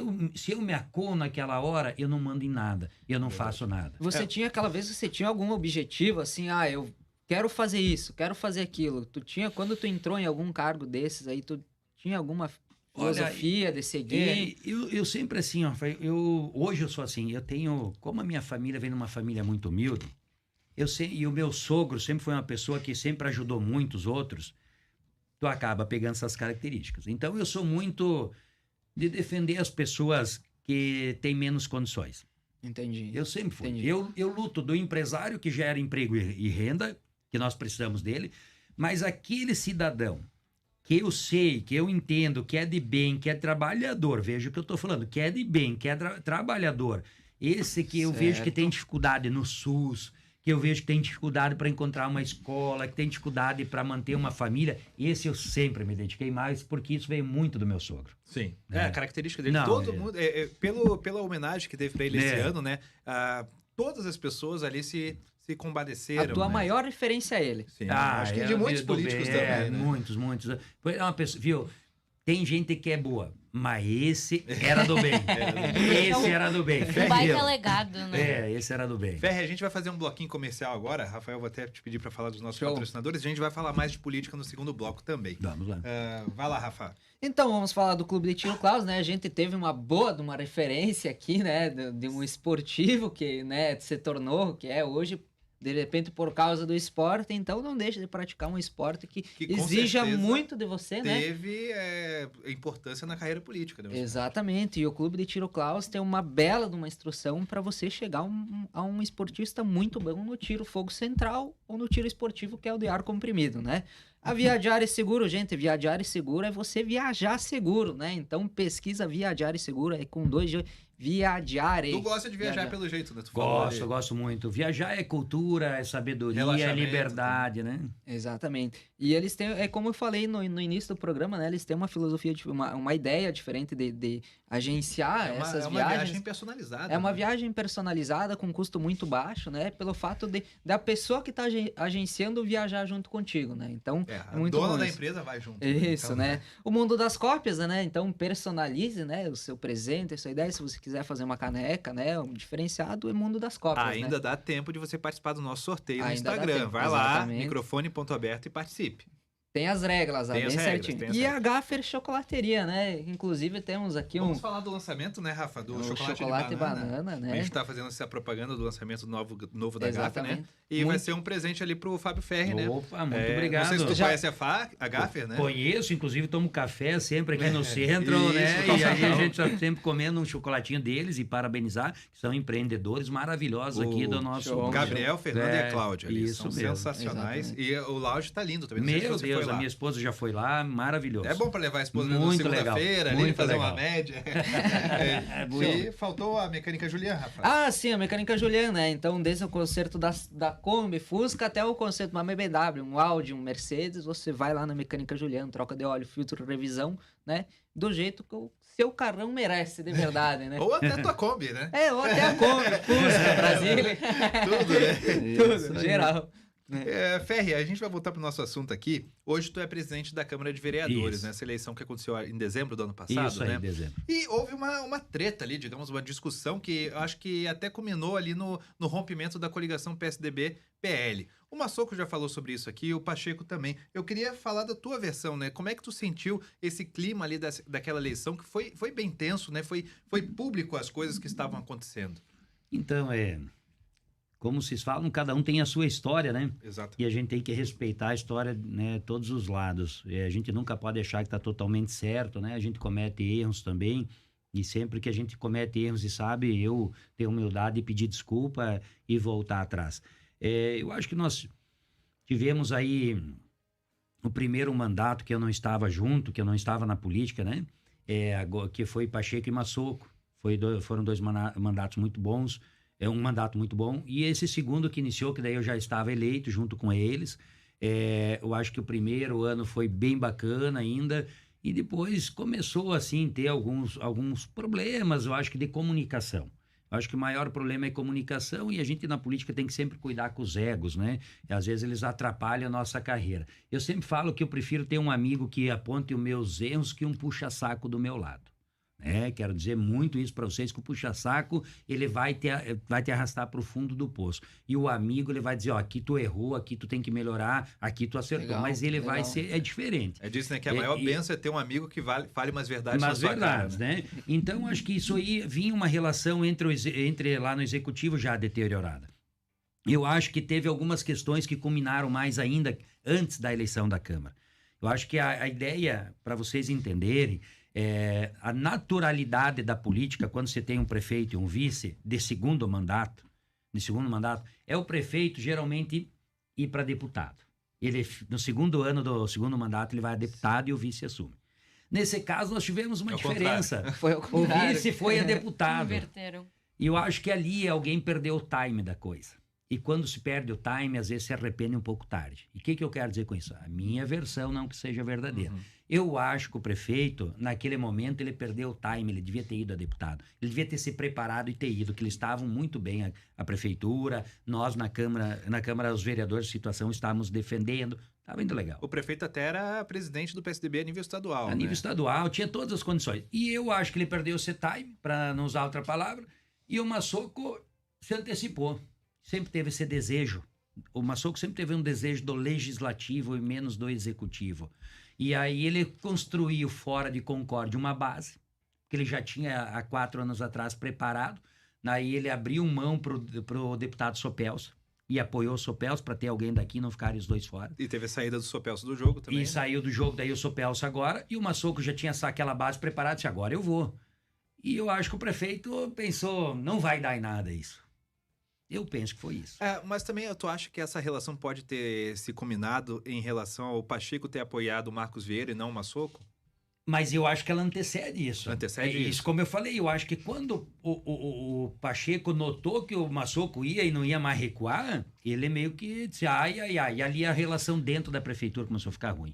eu me acoo naquela hora, eu não mando em nada, eu não faço nada. Você tinha aquela vez, você tinha algum objetivo, assim, eu quero fazer isso, quero fazer aquilo. Quando tu entrou em algum cargo desses aí, tu tinha alguma filosofia de seguir? Eu sempre assim, ó, hoje eu sou assim, como a minha família vem de uma família muito humilde, e o meu sogro sempre foi uma pessoa que sempre ajudou muito os outros, tu acaba pegando essas características. Então eu sou muito de defender as pessoas que têm menos condições. Entendi. Eu sempre fui. Entendi. Eu luto do empresário que gera emprego e renda, que nós precisamos dele, mas aquele cidadão que eu sei, que eu entendo, que é de bem, que é trabalhador, veja o que eu estou falando, que é de bem, que é trabalhador, esse que eu vejo que tem dificuldade no SUS, que eu vejo que tem dificuldade para encontrar uma escola, que tem dificuldade para manter uma família, esse eu sempre me dediquei mais, porque isso veio muito do meu sogro. Sim. É. A característica dele. Não, Todo mundo, pela homenagem que teve para ele esse É. ano, né? Todas as pessoas ali se A compadeceram. tua né? maior referência é ele. Sim. Acho que de muitos políticos também, né? Muitos. É uma pessoa, viu? Tem gente que é boa, mas esse era do bem. Esse era do bem. Um baita legado, né? Esse era do bem. Ferre, a gente vai fazer um bloquinho comercial agora. Rafael, vou até te pedir para falar dos nossos Show. patrocinadores. A gente vai falar mais de política no segundo bloco também. Vamos lá. Vai lá, Rafa. Então, vamos falar do Clube de Tiro Klaus, né? A gente teve de uma referência aqui, né? De um esportivo que, né, se tornou, que é hoje, de repente, por causa do esporte. Então, não deixe de praticar um esporte que com exija certeza muito de você, né? Teve importância na carreira política, né? Exatamente. E o Clube de Tiro Klaus tem uma bela de uma instrução para você chegar a um esportista muito bom no tiro fogo central ou no tiro esportivo, que é o de ar comprimido, né? A Viajar é seguro, gente. Viajar é seguro é você viajar seguro, né? Então pesquisa Viajar é seguro, é com 2 G. Viajare. Tu gosta de viajar pelo jeito, né? Tu Gosto muito. Viajar é cultura, é sabedoria, é Relaxamento, liberdade, né? Exatamente. E eles têm, como eu falei no início do programa, né? Eles têm uma filosofia, uma ideia diferente de agenciar essas é uma viagens. viagem personalizada. É uma né? viagem personalizada com custo muito baixo, né? Pelo fato da pessoa que está agenciando viajar junto contigo, né? Então, A é muito dona bom da isso. empresa vai junto. Isso, Então, né? O mundo das cópias, né? Então, personalize, né? O seu presente, a sua ideia. Se você quiser fazer uma caneca, né? Um diferenciado, é mundo das cópias, Ainda né? dá tempo de você participar do nosso sorteio no Ainda dá Instagram. tempo, Vai lá, exatamente. microfone.aberto e participe. Tem as regras lá, Tem bem as regras, certinho. tem as E a regras. Gaffer Chocolateria, né? Inclusive, temos aqui Vamos falar do lançamento, né, Rafa? Do um chocolate, e banana, A né? gente tá fazendo essa propaganda do lançamento novo da Gaffer, né? Exatamente. E vai Muito- ser um presente ali pro Fábio Ferri, né? Opa, muito Não obrigado. sei se tu Já- conhece a Gaffer, né? Conheço, inclusive tomo café sempre aqui no centro, Isso, né? tá E aí a bom. gente tá sempre comendo um chocolatinho deles e parabenizar, que são empreendedores maravilhosos aqui do nosso... show. Gabriel, Fernanda e a Cláudia ali. Isso São mesmo. sensacionais. Exatamente. E o lounge tá lindo também. Não sei se Meu você foi Deus, lá. a minha esposa já foi lá, maravilhoso. É bom pra levar a esposa na Muito legal, segunda-feira ali, muito fazer uma legal. média. E faltou a mecânica Juliana, Rafa. Ah, sim, a mecânica Juliana, né? Então, desde o conserto da Kombi, Fusca, até o conserto de uma BMW, um Audi, um Mercedes, você vai lá na mecânica Juliana, troca de óleo, filtro, revisão, né? Do jeito que o seu carrão merece, de verdade, né? Ou até tua Kombi, né? Ou até a Kombi, Fusca, Brasília. Tudo, né? Tudo, geral. Ferri, a gente vai voltar pro nosso assunto aqui. Hoje tu é presidente da Câmara de Vereadores, Isso. né? Essa eleição que aconteceu em dezembro do ano passado, Isso aí, né? dezembro. E houve uma treta ali, digamos, uma discussão que eu acho que até culminou ali no rompimento da coligação PSDB-PL. O Massoco já falou sobre isso aqui, o Pacheco também. Eu queria falar da tua versão, né? Como é que tu sentiu esse clima ali daquela eleição que foi bem tenso, né? Foi público as coisas que estavam acontecendo. Então, como vocês falam, cada um tem a sua história, né? Exato. E a gente tem que respeitar a história, né, todos os lados. A gente nunca pode achar que está totalmente certo, né? A gente comete erros também. E sempre que a gente comete erros e sabe, eu tenho humildade de pedir desculpa e voltar atrás. Eu acho que nós tivemos aí o primeiro mandato que eu não estava junto, que eu não estava na política, né? que foi Pacheco e Massoco. Foram 2 mandatos muito bons, um mandato muito bom. E esse segundo que iniciou, que daí eu já estava eleito junto com eles, eu acho que o primeiro ano foi bem bacana ainda, e depois começou assim ter alguns problemas, eu acho que de comunicação. Eu acho que o maior problema é comunicação, e a gente na política tem que sempre cuidar com os egos, né? E às vezes eles atrapalham a nossa carreira. Eu sempre falo que eu prefiro ter um amigo que aponte os meus erros que um puxa-saco do meu lado. Quero dizer muito isso para vocês, que o puxa-saco ele vai te arrastar para o fundo do poço. E o amigo ele vai dizer, aqui tu errou, aqui tu tem que melhorar, aqui tu acertou. Legal, mas ele legal. vai ser, diferente. É disso, né? Que a maior bênção é ter um amigo que fale umas verdades na sua verdades, cara, né? Então, acho que isso aí vinha uma relação entre lá no executivo já deteriorada. Eu acho que teve algumas questões que culminaram mais ainda antes da eleição da Câmara. Eu acho que a ideia, para vocês entenderem, a naturalidade da política, quando você tem um prefeito e um vice de segundo mandato, é o prefeito geralmente ir para deputado. Ele, no segundo ano do segundo mandato, ele vai a deputado e o vice assume. Nesse caso, nós tivemos uma diferença. Foi ao O contrário. vice foi a deputado. Inverteram. E eu acho que ali alguém perdeu o time da coisa. E quando se perde o time, às vezes se arrepende um pouco tarde. E o que eu quero dizer com isso? A minha versão, não que seja verdadeira. Eu acho que o prefeito, naquele momento, ele perdeu o time, ele devia ter ido a deputado. Ele devia ter se preparado e ter ido, que eles estavam muito bem, a prefeitura, nós na Câmara, os vereadores de situação, estávamos defendendo. Estava indo legal. O prefeito até era presidente do PSDB a nível estadual. A nível estadual, tinha todas as condições. E eu acho que ele perdeu esse time, para não usar outra palavra, e o Massoco se antecipou. Sempre teve esse desejo. O Massoco sempre teve um desejo do legislativo e menos do executivo. E aí ele construiu fora de Concórdia uma base, que ele já tinha há 4 anos atrás preparado. Aí ele abriu mão pro deputado Sopelso e apoiou o Sopelso para ter alguém daqui, não ficarem os dois fora. E teve a saída do Sopelso do jogo também. E saiu do jogo, daí o Sopelso agora, e o Massoco já tinha aquela base preparada, disse, agora eu vou. E eu acho que o prefeito pensou, não vai dar em nada isso. Eu penso que foi isso. Mas também tu acha que essa relação pode ter se combinado em relação ao Pacheco ter apoiado o Marcos Vieira e não o Massoco? Mas eu acho que ela antecede isso. Antecede isso. Como eu falei, eu acho que quando o Pacheco notou que o Massoco ia e não ia mais recuar, ele meio que disse, ai. E ali a relação dentro da prefeitura começou a ficar ruim.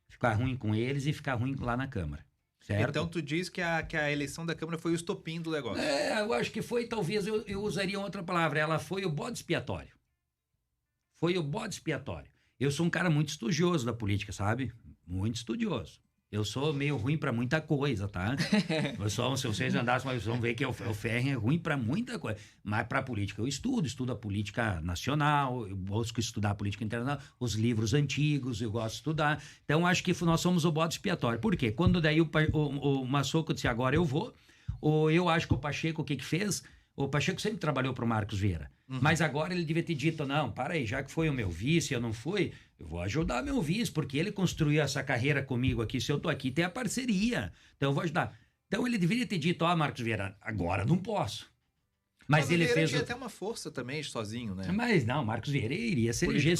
Ficar ruim com eles e ficar ruim lá na Câmara. Certo? Então tu diz que a eleição da Câmara foi o estopim do negócio. Eu acho que foi, talvez eu usaria outra palavra, ela foi o bode expiatório. Foi o bode expiatório. Eu sou um cara muito estudioso da política, sabe? Muito estudioso. Eu sou meio ruim pra muita coisa, tá? Se vocês andassem, vocês vão ver que o Ferren é ruim pra muita coisa. Mas pra política eu estudo a política nacional, eu busco estudar a política internacional, os livros antigos, eu gosto de estudar. Então acho que nós somos o bode expiatório. Por quê? Quando daí o Massoco disse, agora eu vou, eu acho que o Pacheco, o que fez? O Pacheco sempre trabalhou pro Marcos Vieira. Mas agora ele devia ter dito, não, para aí, já que foi o meu vice, eu não fui, eu vou ajudar meu vice, porque ele construiu essa carreira comigo aqui, se eu tô aqui, tem a parceria, então eu vou ajudar. Então ele deveria ter dito, Marcos Vieira, agora não posso. Mas ele fez... tinha até uma força também, sozinho, né? Mas não, Marcos Vieira iria se eleger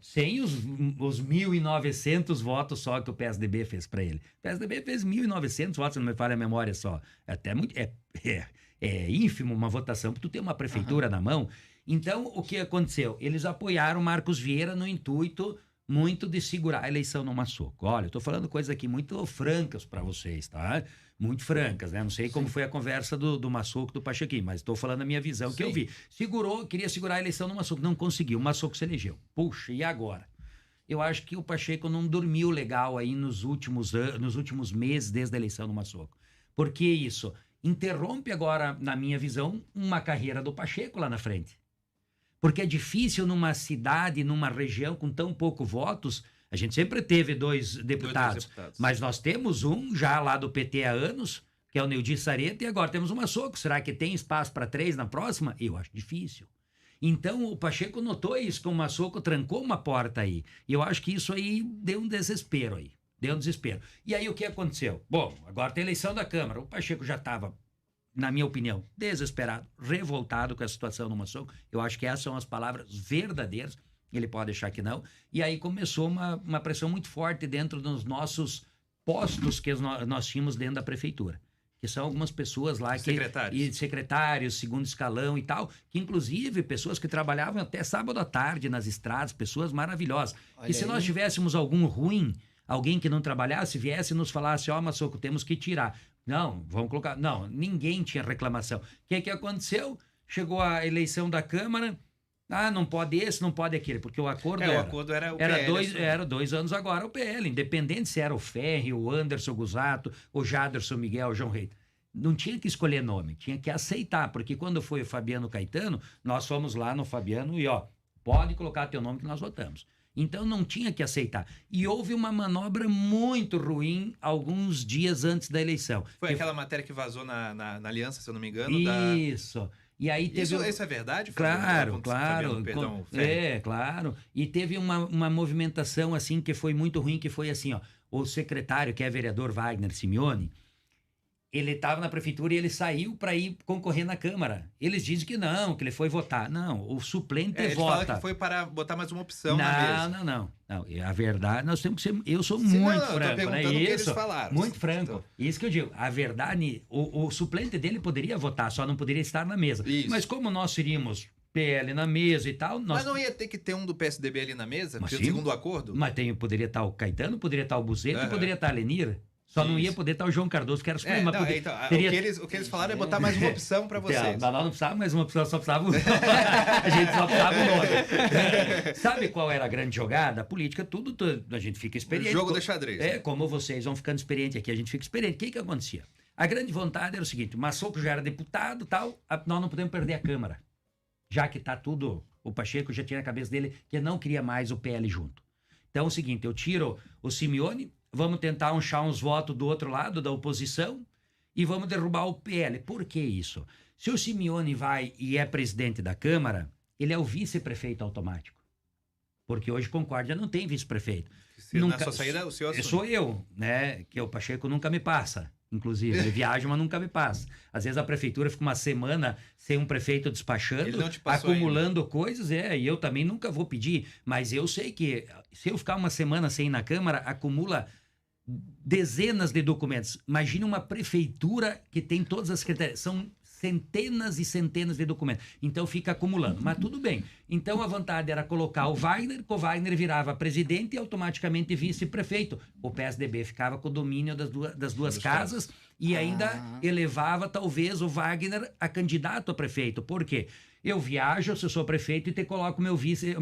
sem os 1.900 votos só que o PSDB fez para ele. O PSDB fez 1.900 votos, não me falha a memória só. Até muito... É ínfimo uma votação, porque tu tem uma prefeitura na mão. Então, o que aconteceu? Eles apoiaram Marcos Vieira no intuito muito de segurar a eleição no Massoco. Olha, eu tô falando coisas aqui muito francas para vocês, tá? Muito francas, né? Não sei como foi a conversa do Massoco, do Pachequinho, mas estou falando a minha visão que eu vi. Queria segurar a eleição no Massoco, não conseguiu. O Massoco se elegeu. Puxa, e agora? Eu acho que o Pacheco não dormiu legal aí nos últimos meses desde a eleição no Massoco. Por que isso? Interrompe agora, na minha visão, uma carreira do Pacheco lá na frente. Porque é difícil numa cidade, numa região com tão poucos votos. A gente sempre teve 2 deputados, mas nós temos um já lá do PT há anos, que é o Neudi Sareta, e agora temos o Massoco. Será que tem espaço para 3 na próxima? Eu acho difícil. Então o Pacheco notou isso, que o Massoco trancou uma porta aí. E eu acho que isso aí deu um desespero aí. Deu um desespero. E aí o que aconteceu? Bom, agora tem eleição da Câmara. O Pacheco já estava, na minha opinião, desesperado, revoltado com a situação no Massoco. Eu acho que essas são as palavras verdadeiras. Ele pode achar que não. E aí começou uma pressão muito forte dentro dos nossos postos que nós tínhamos dentro da prefeitura. Que são algumas pessoas lá secretários, segundo escalão e tal, que inclusive pessoas que trabalhavam até sábado à tarde nas estradas, pessoas maravilhosas. Olha e se aí. nós tivéssemos algum ruim, alguém que não trabalhasse, viesse e nos falasse, Massoco, temos que tirar. Não, vamos colocar. Não, ninguém tinha reclamação. O que aconteceu? Chegou a eleição da Câmara, não pode esse, não pode aquele, porque o acordo o acordo era o PL. Era 2 anos agora o PL, independente se era o Ferri, o Anderson Gusato, o Jaderson Miguel, o João Reis. Não tinha que escolher nome, tinha que aceitar, porque quando foi o Fabiano Caetano, nós fomos lá no Fabiano e pode colocar teu nome que nós votamos. Então não tinha que aceitar. E houve uma manobra muito ruim alguns dias antes da eleição. Foi aquela matéria que vazou na Aliança, se eu não me engano. Isso. E aí teve... Isso é verdade? Claro. Ferri? Claro. E teve uma movimentação assim que foi muito ruim, que foi assim, o secretário, que é vereador Wagner Simeone, ele estava na prefeitura e ele saiu para ir concorrer na Câmara. Eles dizem que não, que ele foi votar. Não, o suplente ele vota. Fala que foi para botar mais uma opção na mesa. Não. A verdade, nós temos que ser... Eu sou muito franco, né? Isso. Que eles falaram. Muito franco. Isso que eu digo. A verdade, o suplente dele poderia votar, só não poderia estar na mesa. Isso. Mas como nós seríamos PL na mesa e tal... Mas não ia ter que ter um do PSDB ali na mesa? Mas segundo o acordo? Mas poderia estar o Caetano, poderia estar o Buzeto, poderia estar a Lenir. Só não ia poder estar o João Cardoso, que era supremo. O que eles falaram é botar mais uma opção para vocês. Mas nós não precisávamos mais uma opção, só precisava a gente só precisava o nome. Sabe qual era a grande jogada? A política, tudo a gente fica experiente. O jogo do xadrez. Como vocês vão ficando experientes aqui, a gente fica experiente. O que acontecia? A grande vontade era o seguinte, o Massoco já era deputado tal, nós não podemos perder a Câmara. Já que está tudo, o Pacheco já tinha na cabeça dele que não queria mais o PL junto. Então é o seguinte, eu tiro o Simeone, vamos tentar achar uns votos do outro lado, da oposição, e vamos derrubar o PL. Por que isso? Se o Simeone vai e é presidente da Câmara, ele é o vice-prefeito automático. Porque hoje Concórdia não tem vice-prefeito. Na sua saída, o senhor assume. Sou eu, né? Que o Pacheco nunca me passa. Inclusive, ele viaja, mas nunca me passa. Às vezes a prefeitura fica uma semana sem um prefeito despachando, acumulando coisas, e eu também nunca vou pedir, mas eu sei que se eu ficar uma semana sem ir na Câmara, acumula dezenas de documentos. Imagine uma prefeitura que tem todas as secretarias, são centenas e centenas de documentos. Então fica acumulando. Mas tudo bem. Então a vontade era colocar o Wagner, que o Wagner virava presidente e automaticamente vice-prefeito. O PSDB ficava com o domínio das duas casas e ainda elevava talvez o Wagner a candidato a prefeito. Por quê? Eu viajo, se eu sou prefeito, e te coloco o meu vice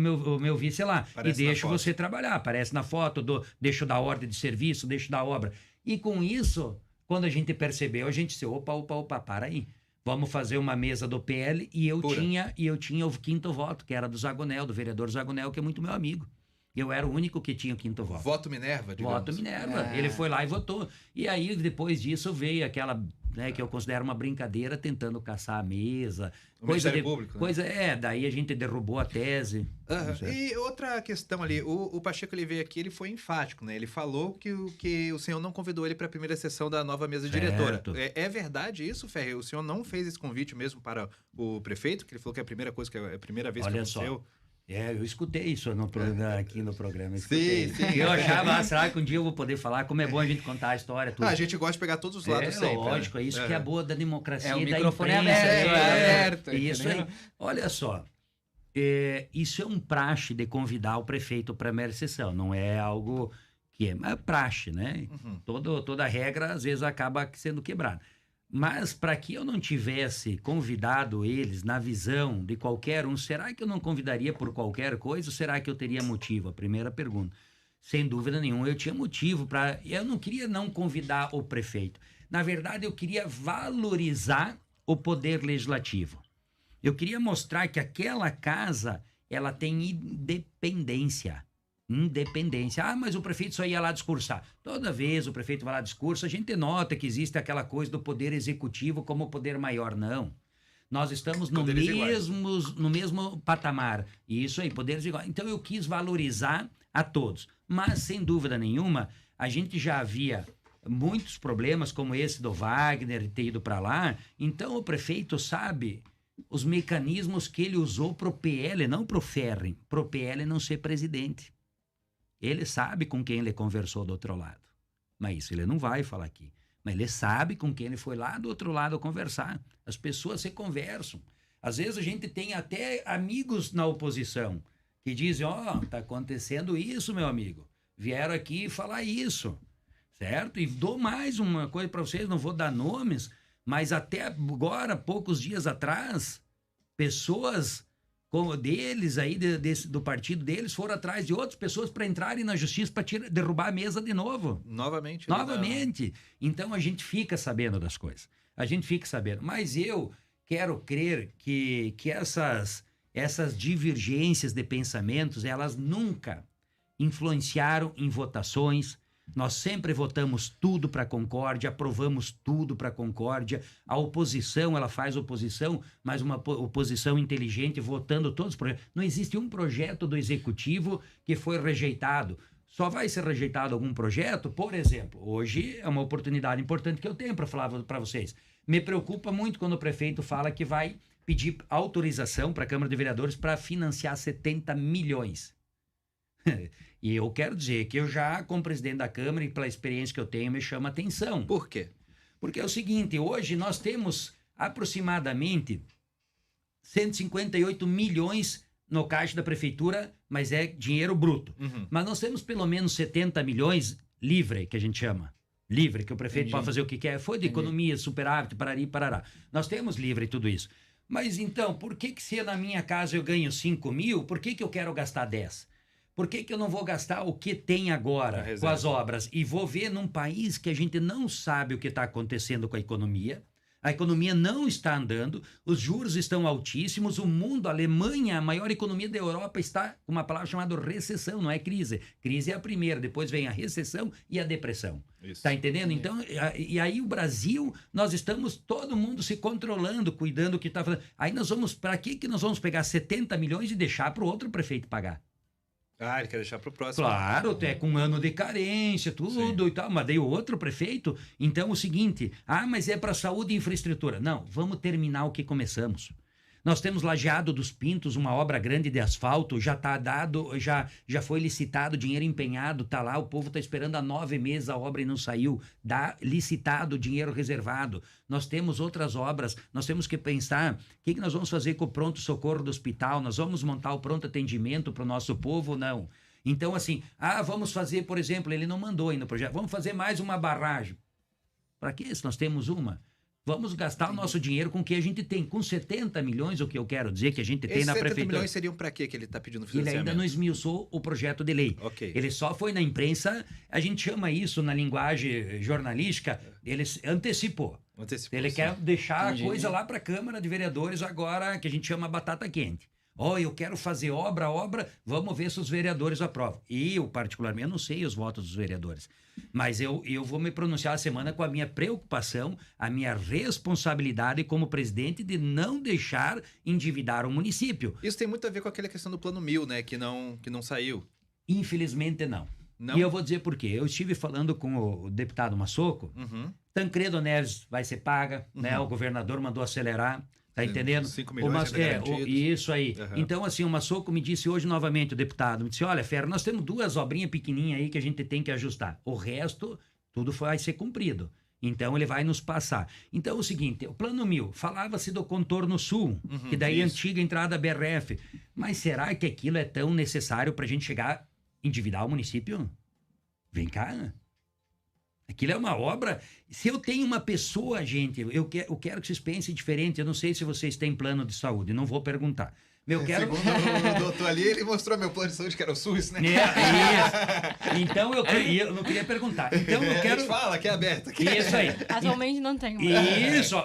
lá. Aparece e deixo você trabalhar. Aparece na foto, deixo dar ordem de serviço, deixo dar obra. E com isso, quando a gente percebeu, a gente disse, opa, para aí. Vamos fazer uma mesa do PL e eu tinha o quinto voto, que era do Zagonel, do vereador Zagonel, que é muito meu amigo. Eu era o único que tinha o quinto voto. Voto Minerva, digamos. Voto Minerva. Ele foi lá e votou. E aí, depois disso, veio aquela, que eu considero uma brincadeira, tentando caçar a mesa. O Ministério Público. Daí a gente derrubou a tese. E outra questão ali, o Pacheco, ele veio aqui, ele foi enfático, né? Ele falou que o senhor não convidou ele para a primeira sessão da nova mesa diretora. É verdade isso, Ferri? O senhor não fez esse convite mesmo para o prefeito? Que ele falou que é a primeira vez que aconteceu? Eu escutei isso aqui no programa. Sim. Eu achava, será que um dia eu vou poder falar? Como é bom a gente contar a história. Tudo. A gente gosta de pegar todos os lados sempre. Lógico, é isso que é boa da democracia o e da microfone imprensa. aberto. Isso aí. Olha só, isso é um praxe de convidar o prefeito para a primeira sessão. Não é algo que é praxe, né? Uhum. Toda regra, às vezes, acaba sendo quebrada. Mas para que eu não tivesse convidado eles na visão de qualquer um, será que eu não convidaria por qualquer coisa ou será que eu teria motivo? A primeira pergunta. Sem dúvida nenhuma, eu tinha motivo para... Eu não queria não convidar o prefeito. Na verdade, eu queria valorizar o poder legislativo. Eu queria mostrar que aquela casa, ela tem independência. Mas o prefeito só ia lá discursar. Toda vez o prefeito vai lá discurso, a gente nota que existe aquela coisa do poder executivo como poder maior. Não. Nós estamos no mesmo patamar. Isso aí, poderes iguais. Então eu quis valorizar a todos. Mas, sem dúvida nenhuma, a gente já havia muitos problemas como esse do Wagner ter ido para lá. Então o prefeito sabe os mecanismos que ele usou pro PL, não pro Ferri, pro PL não ser presidente. Ele sabe com quem ele conversou do outro lado. Mas isso ele não vai falar aqui. Mas ele sabe com quem ele foi lá do outro lado conversar. As pessoas se conversam. Às vezes a gente tem até amigos na oposição que dizem, tá acontecendo isso, meu amigo. Vieram aqui falar isso, certo? E dou mais uma coisa para vocês, não vou dar nomes, mas até agora, poucos dias atrás, pessoas deles aí, do partido deles, foram atrás de outras pessoas para entrarem na justiça para derrubar a mesa de novo. Novamente. Novamente. Então a gente fica sabendo das coisas. A gente fica sabendo. Mas eu quero crer que essas divergências de pensamentos, elas nunca influenciaram em votações. Nós sempre votamos tudo para a Concórdia, aprovamos tudo para a Concórdia. A oposição, ela faz oposição, mas uma oposição inteligente, votando todos os projetos. Não existe um projeto do Executivo que foi rejeitado. Só vai ser rejeitado algum projeto, por exemplo, hoje é uma oportunidade importante que eu tenho para falar para vocês. Me preocupa muito quando o prefeito fala que vai pedir autorização para a Câmara de Vereadores para financiar 70 milhões. E eu quero dizer que eu já, como presidente da Câmara e pela experiência que eu tenho, me chama a atenção. Por quê? Porque é o seguinte, hoje nós temos aproximadamente 158 milhões no caixa da prefeitura, mas é dinheiro bruto. Uhum. Mas nós temos pelo menos 70 milhões livre, que a gente chama. Livre, que o prefeito pode fazer o que quer. Foi de economia, superávit, parari, parará. Nós temos livre tudo isso. Mas então, por que se na minha casa eu ganho 5 mil, por que eu quero gastar 10? Por que eu não vou gastar o que tem agora com as obras? E vou ver num país que a gente não sabe o que está acontecendo com a economia não está andando, os juros estão altíssimos, o mundo, a Alemanha, a maior economia da Europa, está com uma palavra chamada recessão, não é crise. Crise é a primeira, depois vem a recessão e a depressão. Está entendendo? Então, e aí o Brasil, nós estamos todo mundo se controlando, cuidando do que está fazendo. Aí nós vamos, para que nós vamos pegar 70 milhões e deixar para o outro prefeito pagar? Ah, ele quer deixar para o próximo. Claro, até com um ano de carência, tudo e tal, mas daí o outro prefeito, então o seguinte, mas é para saúde e infraestrutura. Não, vamos terminar o que começamos. Nós temos Lajeado dos Pintos, uma obra grande de asfalto, já está dado, já foi licitado, dinheiro empenhado, está lá, o povo está esperando há 9 meses a obra e não saiu, licitado, dinheiro reservado. Nós temos outras obras, nós temos que pensar o que nós vamos fazer com o pronto-socorro do hospital, nós vamos montar o pronto atendimento para o nosso povo, não. Então assim, vamos fazer, por exemplo, ele não mandou ainda o projeto, vamos fazer mais uma barragem. Para que se nós temos uma? Vamos gastar o nosso dinheiro com o que a gente tem. Com 70 milhões, o que eu quero dizer que a gente tem na prefeitura. 70 milhões seriam para quê que ele está pedindo financiamento? Ele ainda não esmiuçou o projeto de lei. Okay. Ele só foi na imprensa, a gente chama isso na linguagem jornalística, ele antecipou. Ele quer deixar a coisa lá para a Câmara de Vereadores agora, que a gente chama batata quente. Eu quero fazer obra, vamos ver se os vereadores aprovam. E eu, particularmente, não sei os votos dos vereadores. Mas eu vou me pronunciar a semana com a minha preocupação, a minha responsabilidade como presidente de não deixar endividar o município. Isso tem muito a ver com aquela questão do Plano 1000, né? Que não saiu. Infelizmente, não. E eu vou dizer por quê. Eu estive falando com o deputado Massoco. Tancredo Neves vai ser paga, né? O governador mandou acelerar. Tá entendendo? 5 milhões isso aí. Então, assim, o Massoco me disse hoje novamente, o deputado, me disse, olha, Ferro, nós temos 2 obrinhas pequenininhas aí que a gente tem que ajustar. O resto, tudo vai ser cumprido. Então, ele vai nos passar. Então, é o seguinte, o Plano 1000, falava-se do contorno sul, que daí é a antiga entrada BRF. Mas será que aquilo é tão necessário para a gente chegar, endividar o município? Vem cá, aquilo é uma obra. Se eu tenho uma pessoa, gente, eu quero que vocês pensem diferente. Eu não sei se vocês têm plano de saúde, não vou perguntar. Segundo o doutor ali, ele mostrou meu plano de saúde, que era o SUS, né? Isso. Então eu não queria perguntar. Então eu quero. A gente fala que é aberto aqui. Isso aí. Atualmente não tem. Isso,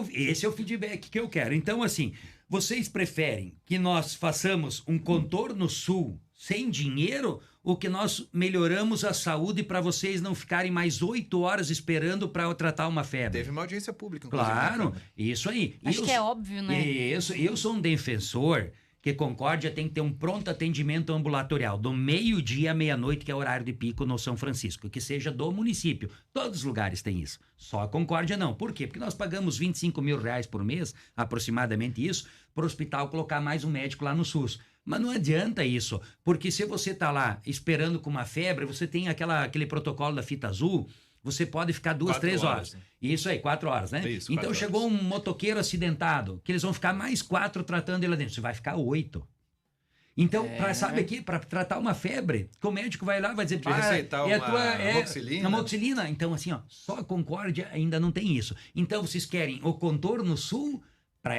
esse é o feedback que eu quero. Então, assim, vocês preferem que nós façamos um contorno sul sem dinheiro, ou que nós melhoramos a saúde para vocês não ficarem mais 8 horas esperando para tratar uma febre? Teve uma audiência pública, inclusive. Claro, isso aí. Acho que é óbvio, né? Isso, eu sou um defensor que Concórdia tem que ter um pronto atendimento ambulatorial do meio-dia à meia-noite, que é o horário de pico no São Francisco, que seja do município. Todos os lugares têm isso. Só a Concórdia não. Por quê? Porque nós pagamos 25 mil reais por mês, aproximadamente isso, para o hospital colocar mais um médico lá no SUS. Mas não adianta isso, porque se você tá lá esperando com uma febre, você tem aquele protocolo da fita azul, você pode ficar 2, 4 3 horas. né? Isso aí, 4 horas, né? Isso, então 4 chegou horas. um motoqueiro acidentado, que eles vão ficar mais 4 tratando ele lá dentro. Você vai ficar 8. Então, sabe aqui, para tratar uma febre, que o médico vai lá e vai dizer, Te receitar uma amoxicilina. uma amoxicilina. Então, assim, ó, só a Concórdia ainda não tem isso. Então, vocês querem o Contorno Sul,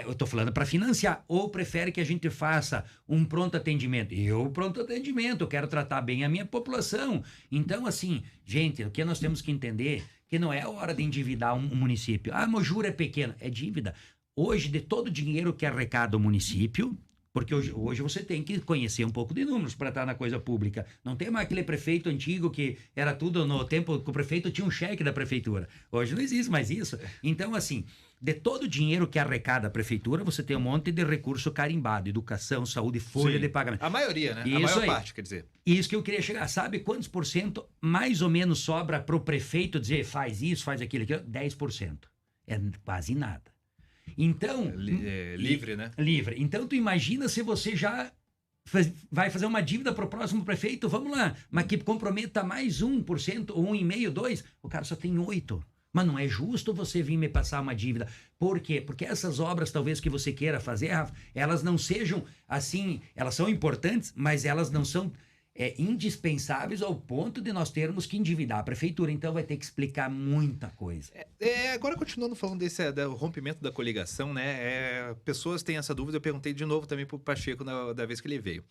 eu tô falando para financiar, ou prefere que a gente faça um pronto atendimento? Pronto atendimento, eu quero tratar bem a minha população. Então, assim, gente, o que nós temos que entender que não é a hora de endividar um município. Ah, mas o juro é pequeno. É dívida. Hoje, de todo o dinheiro que arrecada o município, porque hoje você tem que conhecer um pouco de números para estar na coisa pública. Não tem mais aquele prefeito antigo que era tudo no tempo que o prefeito tinha um cheque da prefeitura. Hoje não existe mais isso. Então, assim, de todo o dinheiro que arrecada a prefeitura, você tem um monte de recurso carimbado. Educação, saúde, folha Sim. de pagamento. A maioria, né? Isso a maior aí. parte, quer dizer. Isso que eu queria chegar. Sabe quantos por cento mais ou menos sobra para o prefeito dizer faz isso, faz aquilo? 10%. É quase nada. Então... Livre, né? Livre. Então, tu imagina se você já vai fazer uma dívida para o próximo prefeito, vamos lá, mas que comprometa mais 1%, ou 1,5%, 2%, o cara só tem 8%. Mas não é justo você vir me passar uma dívida. Por quê? Porque essas obras, talvez, que você queira fazer, Rafa, elas não sejam assim, elas são importantes, mas elas não são indispensáveis ao ponto de nós termos que endividar a prefeitura. Então vai ter que explicar muita coisa. Agora, continuando falando do rompimento da coligação, né? Pessoas têm essa dúvida, eu perguntei de novo também para o Pacheco da vez que ele veio.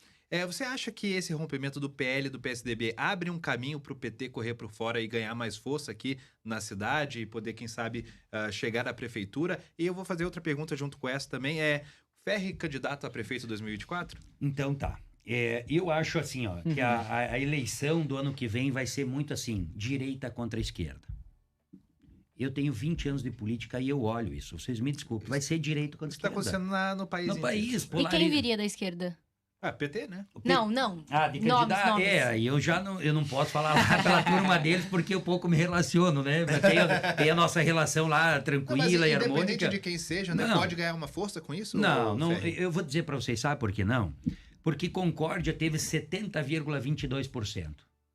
Você acha que esse rompimento do PL e do PSDB abre um caminho para o PT correr por fora e ganhar mais força aqui na cidade e poder, quem sabe, chegar à prefeitura? E eu vou fazer outra pergunta junto com essa também. Ferri candidato a prefeito em 2024? Então tá. Eu acho assim, ó, que a eleição do ano que vem vai ser muito assim, direita contra esquerda. Eu tenho 20 anos de política e eu olho isso. Vocês me desculpem. Vai ser direita contra Isso está esquerda. acontecendo no país No país, E quem viria da esquerda? PT, né? Não. De candidato? Nomes. E eu não posso falar lá pela turma deles porque eu pouco me relaciono, né? Tem a nossa relação lá tranquila e harmônica. Independente de quem seja, né? Não. Pode ganhar uma força com isso? Não, Ferri? eu vou dizer para vocês, sabe por que não? Porque Concórdia teve 70,22%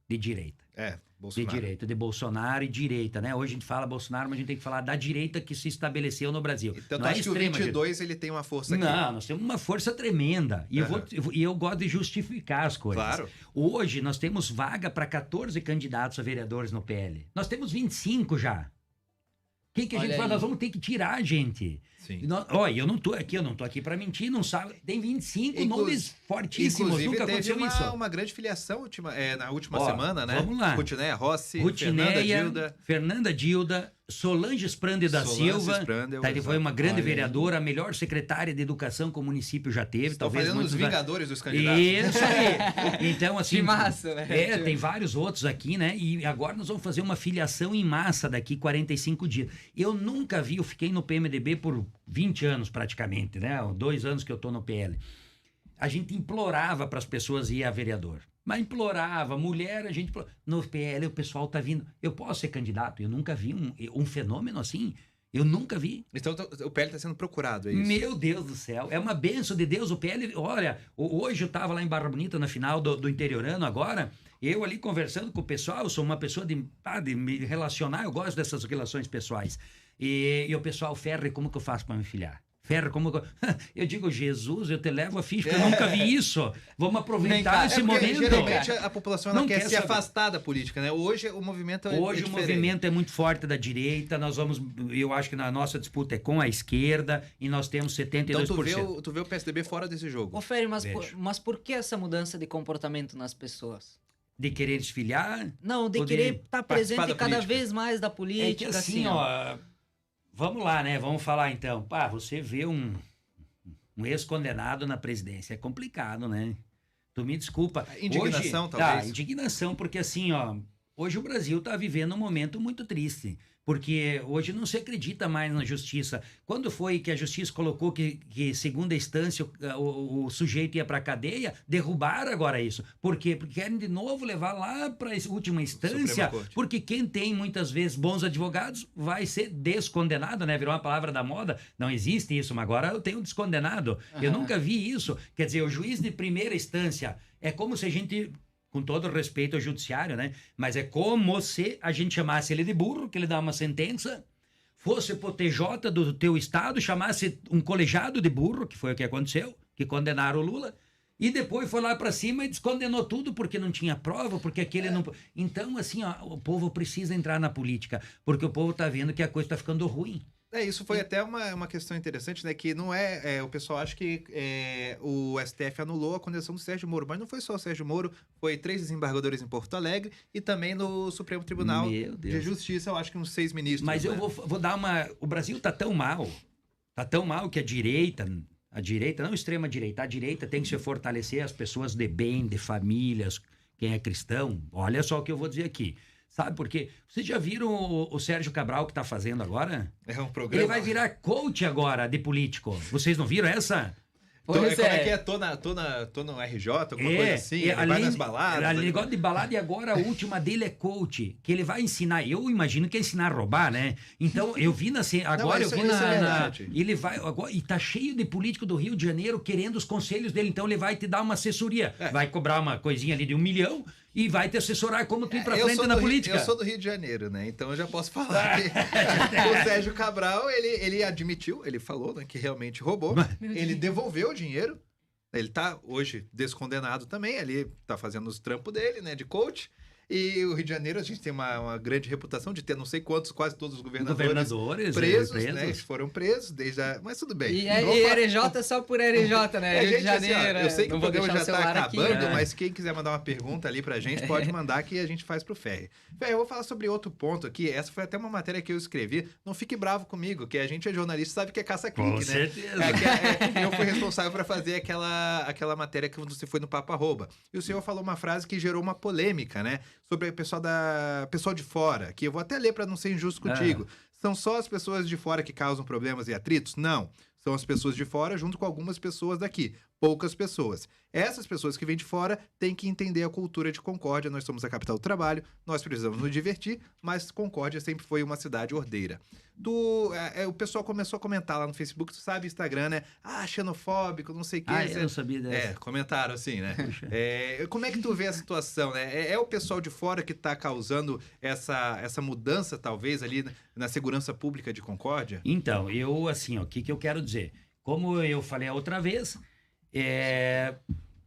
de direita. Bolsonaro. De direita, de Bolsonaro e direita, né? Hoje a gente fala Bolsonaro, mas a gente tem que falar da direita que se estabeleceu no Brasil. Então, não acho que o 22 ele tem uma força aqui. Não, nós temos uma força tremenda. E eu gosto de justificar as coisas. Claro. Hoje nós temos vaga para 14 candidatos a vereadores no PL. Nós temos 25 já. Quem que a gente fala? Nós vamos ter que tirar, gente. Sim. Eu não tô aqui para mentir, não sabe. Tem 25 nomes fortíssimos, Inclusive, nunca teve aconteceu isso. uma grande filiação na última semana, né? Vamos lá. Rutineia Rossi, Rutineia, Fernanda Dilda, Solange Sprande da Silva, foi uma grande vereadora, a melhor secretária de educação que o município já teve. Estão talvez fazendo os vingadores dos candidatos. Isso aí. Então, assim... Que massa, velho. Tem vários outros aqui, né? E agora nós vamos fazer uma filiação em massa daqui 45 dias. Eu nunca vi, eu fiquei no PMDB por 20 anos praticamente, né? 2 anos que eu tô no PL. A gente implorava para as pessoas ir a vereador. Mas implorava, mulher, a gente... No PL o pessoal tá vindo. Eu posso ser candidato? Eu nunca vi um fenômeno assim. Eu nunca vi. Então o PL está sendo procurado, é isso? Meu Deus do céu, é uma bênção de Deus. O PL, olha, hoje eu estava lá em Barra Bonita na final do interiorano agora, eu ali conversando com o pessoal, eu sou uma pessoa de me relacionar, eu gosto dessas relações pessoais. E o pessoal, Ferri, como que eu faço para me filiar? Eu digo, Jesus, eu te levo a ficha, porque eu nunca vi isso. Vamos aproveitar esse momento. Geralmente a população não quer se saber. afastar da política, né? Hoje o movimento é Hoje o movimento é muito forte da direita, eu acho que na nossa disputa é com a esquerda e nós temos 72%. Então tu vê o PSDB fora desse jogo. Ô, Ferri, mas por que essa mudança de comportamento nas pessoas? De querer desfiliar? Não, de querer estar presente cada vez mais da política. É que assim, ó... Vamos lá, né? Vamos falar então. Você vê um ex-condenado na presidência. É complicado, né? Tu me desculpa. Indignação, talvez. Indignação, porque assim, ó... Hoje o Brasil está vivendo um momento muito triste, porque hoje não se acredita mais na justiça. Quando foi que a justiça colocou que segunda instância, o sujeito ia para a cadeia, derrubaram agora isso. Por quê? Porque querem de novo levar lá para a última instância, porque quem tem muitas vezes bons advogados vai ser descondenado, né? Virou uma palavra da moda. Não existe isso, mas agora eu tenho descondenado. Eu nunca vi isso. Quer dizer, o juiz de primeira instância é como se a gente... com todo respeito ao judiciário, né? Mas é como se a gente chamasse ele de burro, que ele dá uma sentença, fosse pro TJ do teu estado, chamasse um colegiado de burro, que foi o que aconteceu, que condenaram o Lula, e depois foi lá para cima e descondenou tudo porque não tinha prova, porque aquele não... Então, assim, ó, o povo precisa entrar na política, porque o povo tá vendo que a coisa tá ficando ruim. Isso foi até uma questão interessante, né? Que não o pessoal acha que o STF anulou a condenação do Sérgio Moro, mas não foi só o Sérgio Moro, foi 3 desembargadores em Porto Alegre e também no Supremo Tribunal de Justiça, eu acho que uns 6 ministros. Mas eu vou dar uma... O Brasil tá tão mal que a direita, não extrema direita, a direita tem que se fortalecer as pessoas de bem, de famílias, quem é cristão. Olha só o que eu vou dizer aqui. Sabe por quê? Vocês já viram o Sérgio Cabral que tá fazendo agora? É um programa. Ele vai virar coach agora de político. Vocês não viram essa? Como é que é? Tô no RJ, alguma coisa assim? Ele vai nas baladas. Negócio de balada, e agora a última dele é coach, que ele vai ensinar. Eu imagino que é ensinar a roubar, né? Então, eu vi agora eu vi ele vai agora, e tá cheio de político do Rio de Janeiro querendo os conselhos dele. Então, ele vai te dar uma assessoria. Vai cobrar uma coisinha ali de 1 milhão e vai te assessorar como tu ir pra frente na política. Eu sou do Rio de Janeiro, né? Então eu já posso falar que o Sérgio Cabral, ele admitiu, ele falou, né, que realmente roubou. Ele devolveu o dinheiro. Ele tá hoje descondenado também, ali tá fazendo os trampos dele, né, de coach. E o Rio de Janeiro, a gente tem uma grande reputação de ter não sei quantos, quase todos os governadores presos, né? Eles foram presos mas tudo bem. E RJ só por RJ, né? Rio de Janeiro. Assim, eu sei que o programa já tá acabando, mas quem quiser mandar uma pergunta ali pra gente, pode mandar que a gente faz pro Ferri. Ferri, eu vou falar sobre outro ponto aqui. Essa foi até uma matéria que eu escrevi. Não fique bravo comigo, que a gente é jornalista, sabe que é caça-clique, né? Com certeza. Eu fui responsável pra fazer aquela matéria que você foi no Papo Arroba. E o senhor falou uma frase que gerou uma polêmica, né? Sobre o pessoal de fora, que eu vou até ler para não ser injusto contigo. São só as pessoas de fora que causam problemas e atritos? Não. São as pessoas de fora junto com algumas pessoas daqui. Poucas pessoas. Essas pessoas que vêm de fora têm que entender a cultura de Concórdia. Nós somos a capital do trabalho, nós precisamos nos divertir, mas Concórdia sempre foi uma cidade ordeira. O pessoal começou a comentar lá no Facebook, tu sabe, Instagram, né? Xenofóbico, não sei o que. Eu não sabia dessa. Comentaram assim, né? Como é que tu vê a situação, né? É o pessoal de fora que tá causando essa mudança, talvez, ali na segurança pública de Concórdia? Então, o que eu quero dizer? Como eu falei a outra vez,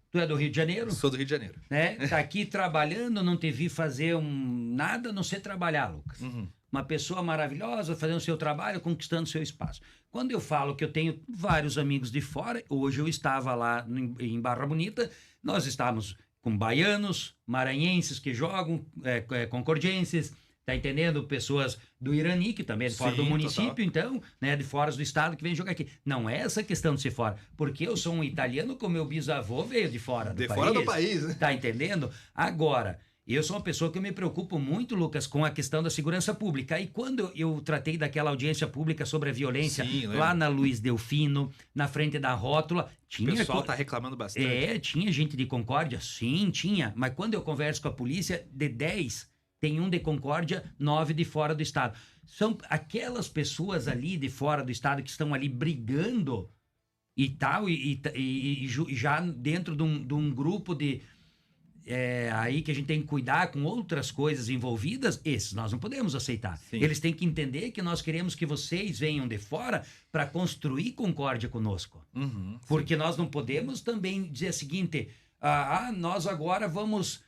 tu é do Rio de Janeiro? Sou do Rio de Janeiro. Né? Tá aqui trabalhando, não te vi fazer nada, a não ser trabalhar, Lucas. Uhum. Uma pessoa maravilhosa, fazendo o seu trabalho, conquistando o seu espaço. Quando eu falo que eu tenho vários amigos de fora, hoje eu estava lá em Barra Bonita, nós estávamos com baianos, maranhenses que jogam, concordienses, tá entendendo? Pessoas do Irani, que também é de fora do município, total. Então, né, de fora do estado, que vem jogar aqui. Não é essa questão de ser fora, porque eu sou um italiano, como meu bisavô veio de fora do país. De fora do país, né? Tá entendendo? Agora, eu sou uma pessoa que eu me preocupo muito, Lucas, com a questão da segurança pública. E quando eu tratei daquela audiência pública sobre a violência, lá na Luiz Delfino, na frente da rótula... O pessoal tá reclamando bastante. Tinha gente de Concórdia? Sim, tinha. Mas quando eu converso com a polícia, de 10... tem um de Concórdia, 9 de fora do estado. São aquelas pessoas ali de fora do estado que estão ali brigando e tal, e já dentro de um grupo de... aí que a gente tem que cuidar com outras coisas envolvidas, esses nós não podemos aceitar. Sim. Eles têm que entender que nós queremos que vocês venham de fora para construir Concórdia conosco. Uhum, porque nós não podemos também dizer o seguinte, nós agora vamos...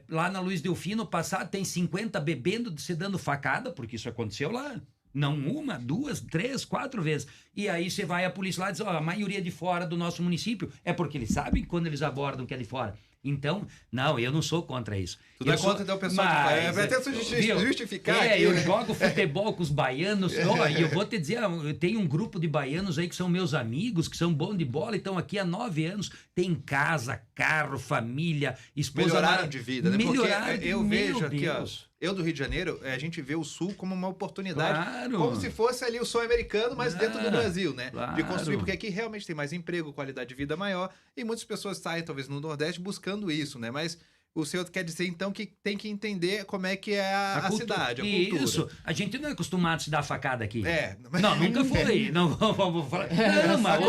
lá na Luiz Delfino, passado tem 50 bebendo, se dando facada, porque isso aconteceu lá. Não 1, 2, 3, 4 vezes. E aí você vai a polícia lá e diz, a maioria de fora do nosso município é porque eles sabem quando eles abordam que é de fora. Então, não, eu não sou contra isso. Tu dá Eu sou- conta do pessoal Mas, vai até viu? justificar aqui, Eu né? jogo futebol com os baianos. Ó, e eu vou te dizer, eu tenho um grupo de baianos aí que são meus amigos, que são bons de bola, e estão aqui há 9 anos. Tem casa, carro, família, esposa. Melhoraram de vida, né? Melhoraram Porque de- eu vejo meu aqui, ó, Deus. eu do Rio de Janeiro, a gente vê o Sul como uma oportunidade, Claro. como se fosse ali o sonho americano, mas dentro do Brasil, né? De Claro. construir, porque aqui realmente tem mais emprego, qualidade de vida maior, e muitas pessoas saem, talvez, no Nordeste buscando isso, né? Mas o senhor quer dizer, então, que tem que entender como é que é a cidade, a cultura. Isso. A gente não é acostumado a se dar facada aqui. É. Não, nunca foi. Não vou falar. Não, mas...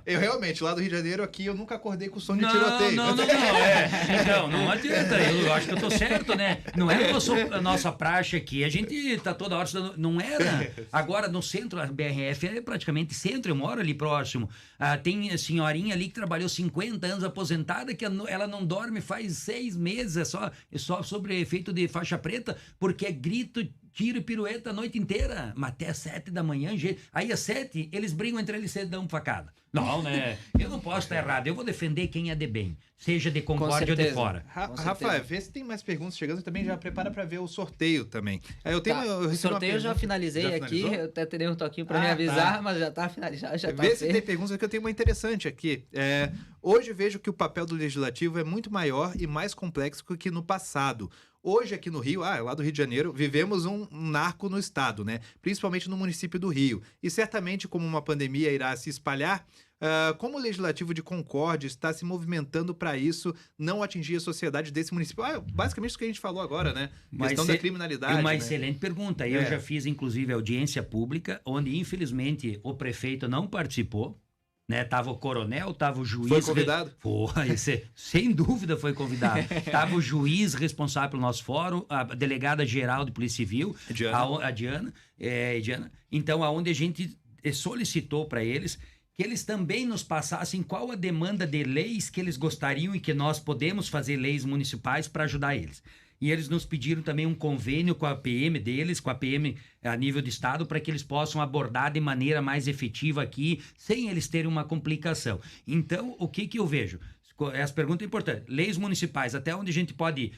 Eu realmente, lá do Rio de Janeiro, aqui, eu nunca acordei com som de Não, tiroteio. não. Então, não adianta. Eu acho que eu tô certo, né? Não é a nossa praxe aqui. A gente tá toda hora estudando. Não era. Agora, no centro, a BRF é praticamente centro. Eu moro ali próximo. Tem senhorinha ali que trabalhou 50 anos aposentada, que ela não dorme faz 6 meses. É só sobre efeito de faixa preta, porque é grito, tiro e pirueta a noite inteira. Mas até às 7 da manhã, aí às 7, eles brigam entre eles e dão facada. Não, né? Eu não posso estar errado. Eu vou defender quem é de bem, seja de Concórdia ou de certeza. fora. Com Rafa, certeza. vê se tem mais perguntas chegando e também já prepara para ver o sorteio também. Eu tenho, Tá, eu o recebi uma sorteio eu já pergunta. finalizei Já aqui, finalizou? eu até terei um toquinho para me Ah, avisar, tá. mas já tá finalizado, já tá Vê se feito. tem perguntas, que eu tenho uma interessante aqui. Hoje vejo que o papel do legislativo é muito maior e mais complexo que no passado. Hoje aqui no Rio, lá do Rio de Janeiro, vivemos um narco no estado, né? Principalmente no município do Rio. E certamente, como uma pandemia irá se espalhar, como o Legislativo de Concórdia está se movimentando para isso não atingir a sociedade desse município? Basicamente isso que a gente falou agora, né? Questão da criminalidade. Uma né? excelente pergunta. Eu já fiz, inclusive, audiência pública, onde, infelizmente, o prefeito não participou. Né? Tava o coronel, tava o juiz... Foi convidado? Sem dúvida foi convidado. Tava o juiz responsável pelo nosso fórum, a delegada geral de Polícia Civil, Diana. a Diana. Diana. Então, aonde a gente solicitou para eles que eles também nos passassem qual a demanda de leis que eles gostariam e que nós podemos fazer leis municipais para ajudar eles. E eles nos pediram também um convênio com a PM deles, com a PM a nível de estado, para que eles possam abordar de maneira mais efetiva aqui, sem eles terem uma complicação. Então, o que eu vejo? Essa pergunta é importante. Leis municipais, até onde a gente pode ir?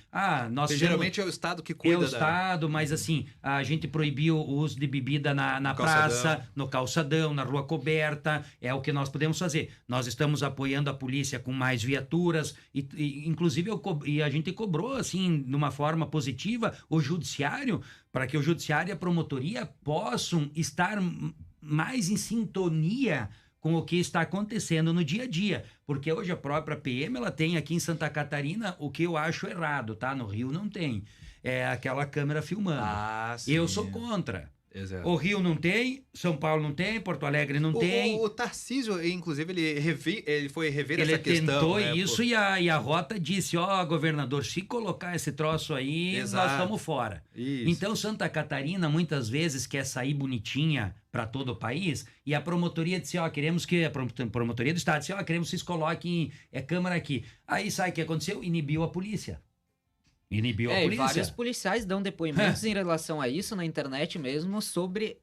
Nós Geralmente é o Estado que cuida o Estado, mas assim, a gente proibiu o uso de bebida na praça, no calçadão, na rua coberta, é o que nós podemos fazer. Nós estamos apoiando a polícia com mais viaturas, inclusive a gente cobrou, assim, de uma forma positiva, o judiciário, para que o judiciário e a promotoria possam estar mais em sintonia com o que está acontecendo no dia a dia. Porque hoje a própria PM, ela tem aqui em Santa Catarina o que eu acho errado, tá? No Rio não tem. É aquela câmera filmando. Sim. Eu sou contra. Exato. O Rio não tem, São Paulo não tem, Porto Alegre não tem. O Tarcísio, inclusive, ele foi rever essa Ele questão. tentou né, isso e a Rota disse, governador, se colocar esse troço aí, Exato. nós estamos fora. Isso. Então, Santa Catarina, muitas vezes, quer sair bonitinha para todo o país, e a promotoria disse, queremos que... A promotoria do Estado disse, queremos que vocês coloquem câmera aqui. Aí, sabe o que aconteceu? Inibiu a polícia. Inibiu a E polícia. vários policiais dão depoimentos em relação a isso na internet mesmo, sobre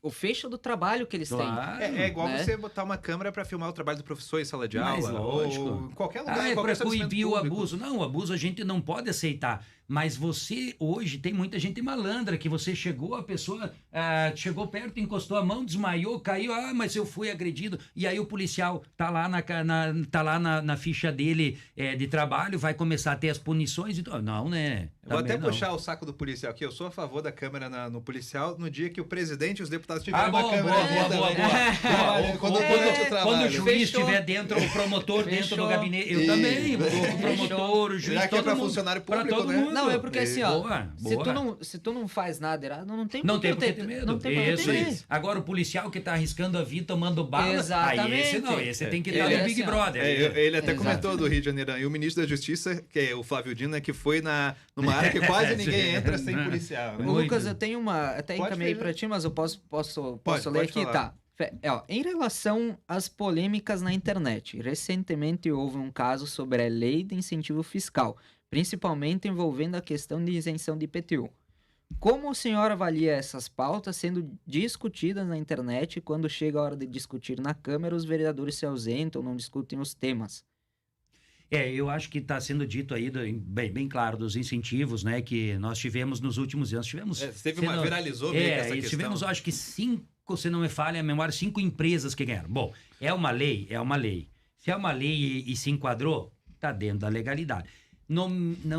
o fecho do trabalho que eles têm. Claro. É igual né? você botar uma câmera para filmar o trabalho do professor em sala de Mas aula. lógico. Ou em qualquer lugar. É qualquer para coibir o estabelecimento abuso. Não, o abuso a gente não pode aceitar. Mas você, hoje, tem muita gente malandra, que você chegou, a pessoa chegou perto, encostou a mão, desmaiou, caiu, mas eu fui agredido. E aí o policial tá lá na ficha dele de trabalho, vai começar a ter as punições. Então, não, né? Vou Também até não. puxar o saco do policial aqui. Eu sou a favor da câmera no policial no dia que o presidente e os deputados tiverem uma Boa, câmera. boa. Quando o trabalho. Quando o juiz Fechou. estiver dentro, o promotor dentro Fechou. do gabinete. Eu Ih. também, o promotor, o juiz, Já que é todo pra mundo. funcionário Pra público, todo né? mundo. Não, é porque assim, ó, Boa. se tu não faz nada errado, não tem Não por que tem por que ter ter medo. Não tem por que Isso ter aí. medo. Agora o policial que tá arriscando a vida tomando bala, Exatamente. aí esse não, esse tem que estar Ele no é Big assim, ó. Brother. Ele até Exato. comentou do Rio de Janeiro. E o ministro da Justiça, que é o Flávio Dino, né, que foi numa área que quase ninguém entra sem policial. Né? Ô, Lucas, eu tenho uma. Até Pode encaminhei fazer. pra ti, mas eu posso Pode ler aqui? falar. Tá. Em relação às polêmicas na internet, recentemente houve um caso sobre a lei de incentivo fiscal, principalmente envolvendo a questão de isenção de IPTU. Como o senhor avalia essas pautas sendo discutidas na internet e quando chega a hora de discutir na Câmara, os vereadores se ausentam, não discutem os temas? Eu acho que está sendo dito aí, bem claro, dos incentivos, né, que nós tivemos nos últimos anos. Viralizou meio que essa e questão. tivemos, acho que 5, se não me falha a memória, 5 empresas que ganharam. Bom, é uma lei. Se é uma lei e se enquadrou, está dentro da legalidade. No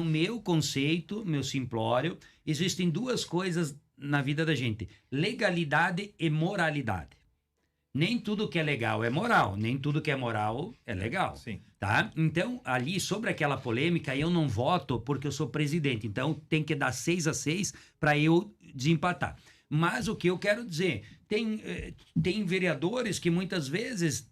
meu conceito, meu simplório, existem 2 coisas na vida da gente: legalidade e moralidade. Nem tudo que é legal é moral, nem tudo que é moral é legal. Sim. Tá? Então, ali, sobre aquela polêmica, eu não voto porque eu sou presidente. Então, tem que dar 6-6 para eu desempatar. Mas o que eu quero dizer, tem vereadores que muitas vezes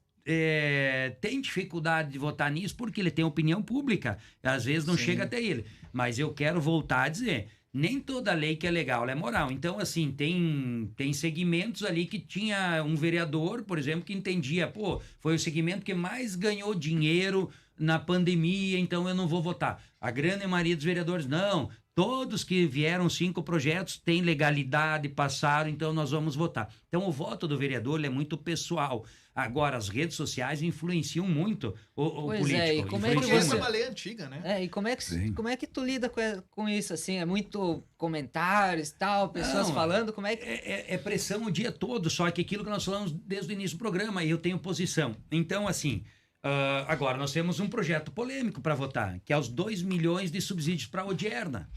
têm dificuldade de votar nisso porque ele tem opinião pública. Às vezes não chega até ele. Mas eu quero voltar a dizer, nem toda lei que é legal é moral. Então, assim, tem segmentos ali que tinha um vereador, por exemplo, que entendia, foi o segmento que mais ganhou dinheiro na pandemia, então eu não vou votar. A grande maioria dos vereadores, não. Todos que vieram 5 projetos têm legalidade, passaram, então nós vamos votar. Então, o voto do vereador é muito pessoal. Agora, as redes sociais influenciam muito o político. E como é que Porque essa é uma lei antiga, né? E como é que tu lida com isso, assim? É muito comentários e tal, pessoas falando, como é que... É pressão o dia todo, só que aquilo que nós falamos desde o início do programa, e eu tenho posição. Então, assim, agora nós temos um projeto polêmico para votar, que é os 2 milhões de subsídios para a Odierna.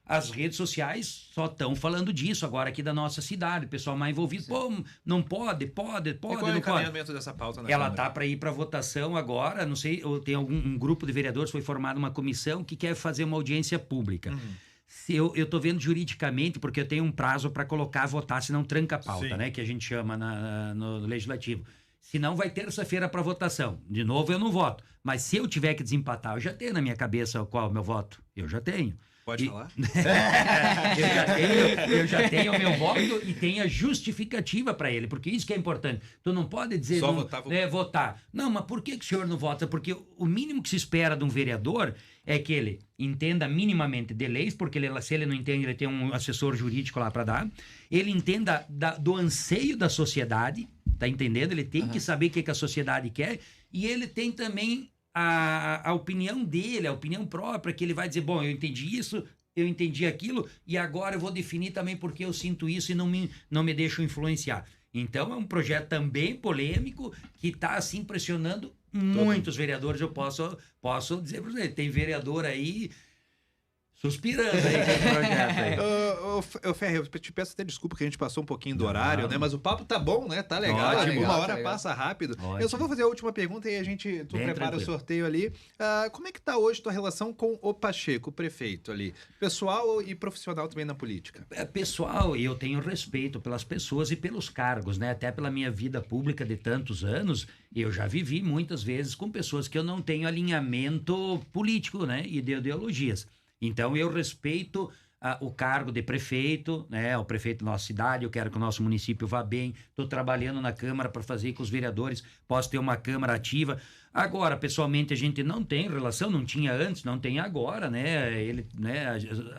As redes sociais só estão falando disso agora aqui da nossa cidade, o pessoal mais envolvido. Não pode. E qual é o não encaminhamento pode. dessa pauta na Ela Câmara? tá para ir para votação agora, não sei, tem um grupo de vereadores, foi formada uma comissão que quer fazer uma audiência pública. Se eu tô vendo juridicamente, porque eu tenho um prazo para colocar, votar, senão tranca a pauta, né? Que a gente chama no Legislativo. Senão vai terça-feira para votação. De novo, eu não voto. Mas se eu tiver que desempatar, eu já tenho na minha cabeça qual é o meu voto. Eu já tenho. Pode falar? eu já tenho o meu voto e tenho a justificativa para ele, porque isso que é importante. Tu não pode dizer... Só votar. Não, mas por que o senhor não vota? Porque o mínimo que se espera de um vereador é que ele entenda minimamente de leis, porque se ele não entende, ele tem um assessor jurídico lá para dar. Ele entenda do anseio da sociedade, tá entendendo? Ele tem que saber o que a sociedade quer, e ele tem também a opinião dele, a opinião própria, que ele vai dizer, bom, eu entendi isso, eu entendi aquilo, e agora eu vou definir também porque eu sinto isso e não me deixo influenciar. Então é um projeto também polêmico que está assim pressionando muitos vereadores. Eu posso dizer para você, tem vereador aí suspirando aí com esse projeto aí. Ferre, eu te peço até desculpa que a gente passou um pouquinho do horário, né? Mas o papo tá bom, né? Tá legal. Ótimo. Uma hora passa rápido. Ótimo. Eu só vou fazer a última pergunta e tu Bem prepara tranquilo. o sorteio ali. Como é que tá hoje tua relação com o Pacheco, o prefeito ali? Pessoal e profissional também na política. Pessoal, eu tenho respeito pelas pessoas e pelos cargos, né? Até pela minha vida pública de tantos anos, eu já vivi muitas vezes com pessoas que eu não tenho alinhamento político, né? E de ideologias. Então, eu respeito o cargo de prefeito, né? O prefeito da nossa cidade, eu quero que o nosso município vá bem. Estou trabalhando na Câmara para fazer com os vereadores, posso ter uma Câmara ativa. Agora, pessoalmente, a gente não tem relação, não tinha antes, não tem agora, né?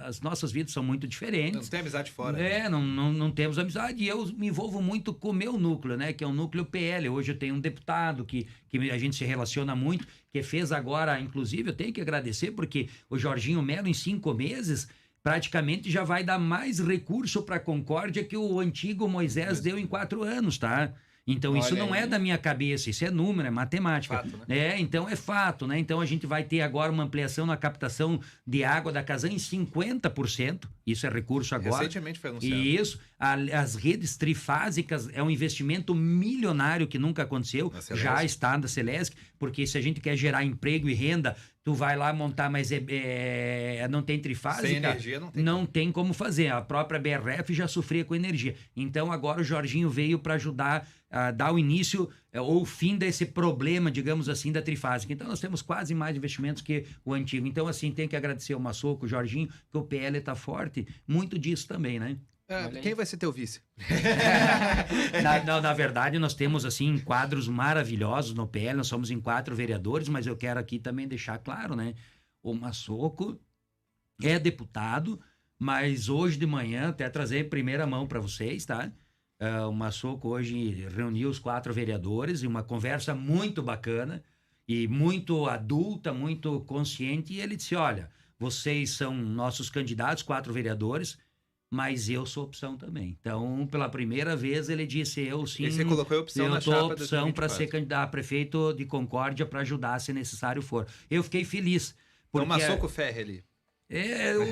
As nossas vidas são muito diferentes. Não tem amizade fora. Não temos amizade. E eu me envolvo muito com o meu núcleo, né? Que é o núcleo PL. Hoje eu tenho um deputado que a gente se relaciona muito, que fez agora, inclusive, eu tenho que agradecer, porque o Jorginho Melo, em 5 meses, praticamente já vai dar mais recurso para a Concórdia que o antigo Moisés deu em 4 anos, tá? Então, isso não é da minha cabeça, isso é número, é matemática. Fato, né? Então é fato, né? Então a gente vai ter agora uma ampliação na captação de água da Casan em 50%. Isso é recurso agora. Recentemente foi anunciado. Isso. As redes trifásicas é um investimento milionário que nunca aconteceu. Já está na Celesc, porque se a gente quer gerar emprego e renda, tu vai lá montar, mas não tem trifásica. Sem energia não tem como fazer. A própria BRF já sofria com energia. Então agora o Jorginho veio para ajudar a dar o início ou o fim desse problema, digamos assim, da trifásica. Então nós temos quase mais investimentos que o antigo. Então assim, tem que agradecer o Massoco, o Jorginho, que o PL está forte. Muito disso também, né? Quem vai ser teu vice? Na verdade, nós temos assim quadros maravilhosos no PL, nós somos em 4 vereadores, mas eu quero aqui também deixar claro, né? O Massoco é deputado, mas hoje de manhã, até trazer em primeira mão para vocês, tá? O Massoco hoje reuniu os 4 vereadores em uma conversa muito bacana, e muito adulta, muito consciente, e ele disse, olha, vocês são nossos candidatos, 4 vereadores, mas eu sou opção também. Então, pela primeira vez, ele disse, eu sim, E você colocou a opção eu na sou chapa opção para 2024. ser candidato a prefeito de Concórdia para ajudar, se necessário for. Eu fiquei feliz. Então, Porque Massoco Ferre ali.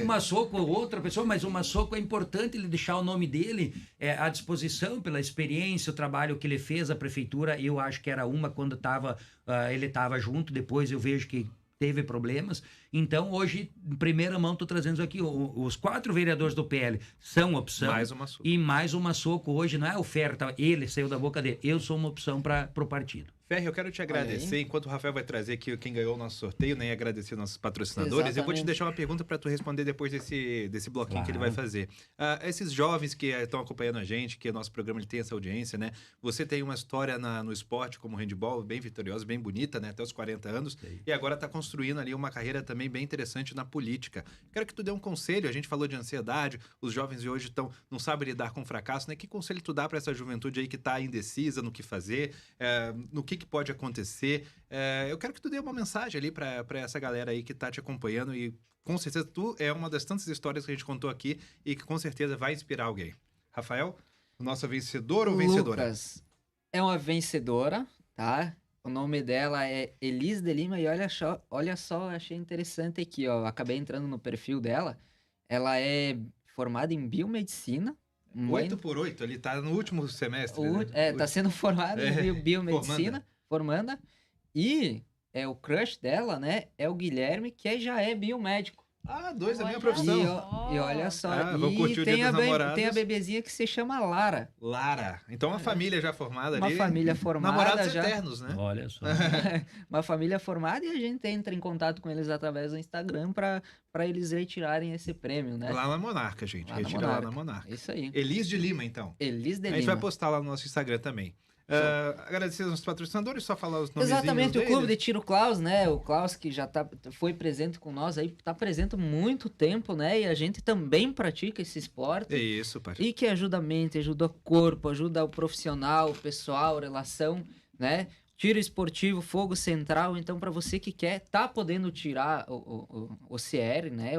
o Massoco, outra pessoa, mas o Massoco é importante ele deixar o nome dele à disposição pela experiência, o trabalho que ele fez, a prefeitura, eu acho que era uma quando ele estava junto, depois eu vejo que teve problemas. Então, hoje, em primeira mão, estou trazendo isso aqui. Os 4 vereadores do PL são opção. Mais uma Massoco. E mais o Massoco hoje não é oferta, ele saiu da boca dele. Eu sou uma opção para o partido. Ferre, eu quero te agradecer, enquanto o Rafael vai trazer aqui quem ganhou o nosso sorteio, né, e agradecer nossos patrocinadores. Eu vou te Exatamente. deixar uma pergunta para tu responder depois desse bloquinho que ele vai Claro. fazer. Esses jovens que estão acompanhando a gente, que o nosso programa ele tem essa audiência, né? Você tem uma história no esporte como handball bem vitoriosa, bem bonita, né, até os 40 anos, Sei. e agora está construindo ali uma carreira também bem interessante na política. Quero que tu dê um conselho, a gente falou de ansiedade, os jovens de hoje não sabem lidar com fracasso, né? Que conselho tu dá para essa juventude aí que está indecisa no que fazer, no que pode acontecer? Eu quero que tu dê uma mensagem ali para essa galera aí que tá te acompanhando e com certeza tu é uma das tantas histórias que a gente contou aqui e que com certeza vai inspirar alguém. Rafael, nossa vencedora ou vencedora? Lucas é uma vencedora, tá? O nome dela é Elis de Lima e olha só, achei interessante aqui, ó. Acabei entrando no perfil dela. Ela é formada em biomedicina. 8x8, ele tá no último semestre. Né? Tá sendo formada em biomedicina, formanda. E o crush dela, né, é o Guilherme, que já é biomédico. Ah, 2 da minha Olha profissão. E olha só, vou curtir o Dia dos Namorados. tem a bebezinha que se chama Lara. Lara. Então uma família já formada Uma ali. família formada Namorados já. eternos, né? Olha só. Uma família formada e a gente entra em contato com eles através do Instagram para eles retirarem esse prêmio, né? Lá na Monarca, gente. Lá na Retira lá Monarca. na Monarca. Isso aí. Elis de Lima, então. Elis de A Lima. gente vai postar lá no nosso Instagram também. Agradecer aos patrocinadores, só falar os nomes. Exatamente, o deles. Clube de Tiro Klaus, né? O Klaus que já foi presente com nós aí, tá presente há muito tempo, né? E a gente também pratica esse esporte. É isso, pai. E que ajuda a mente, ajuda o corpo, ajuda o profissional, o pessoal, a relação, né? Tiro esportivo, fogo central. Então, para você que quer, tá podendo tirar o CR, né?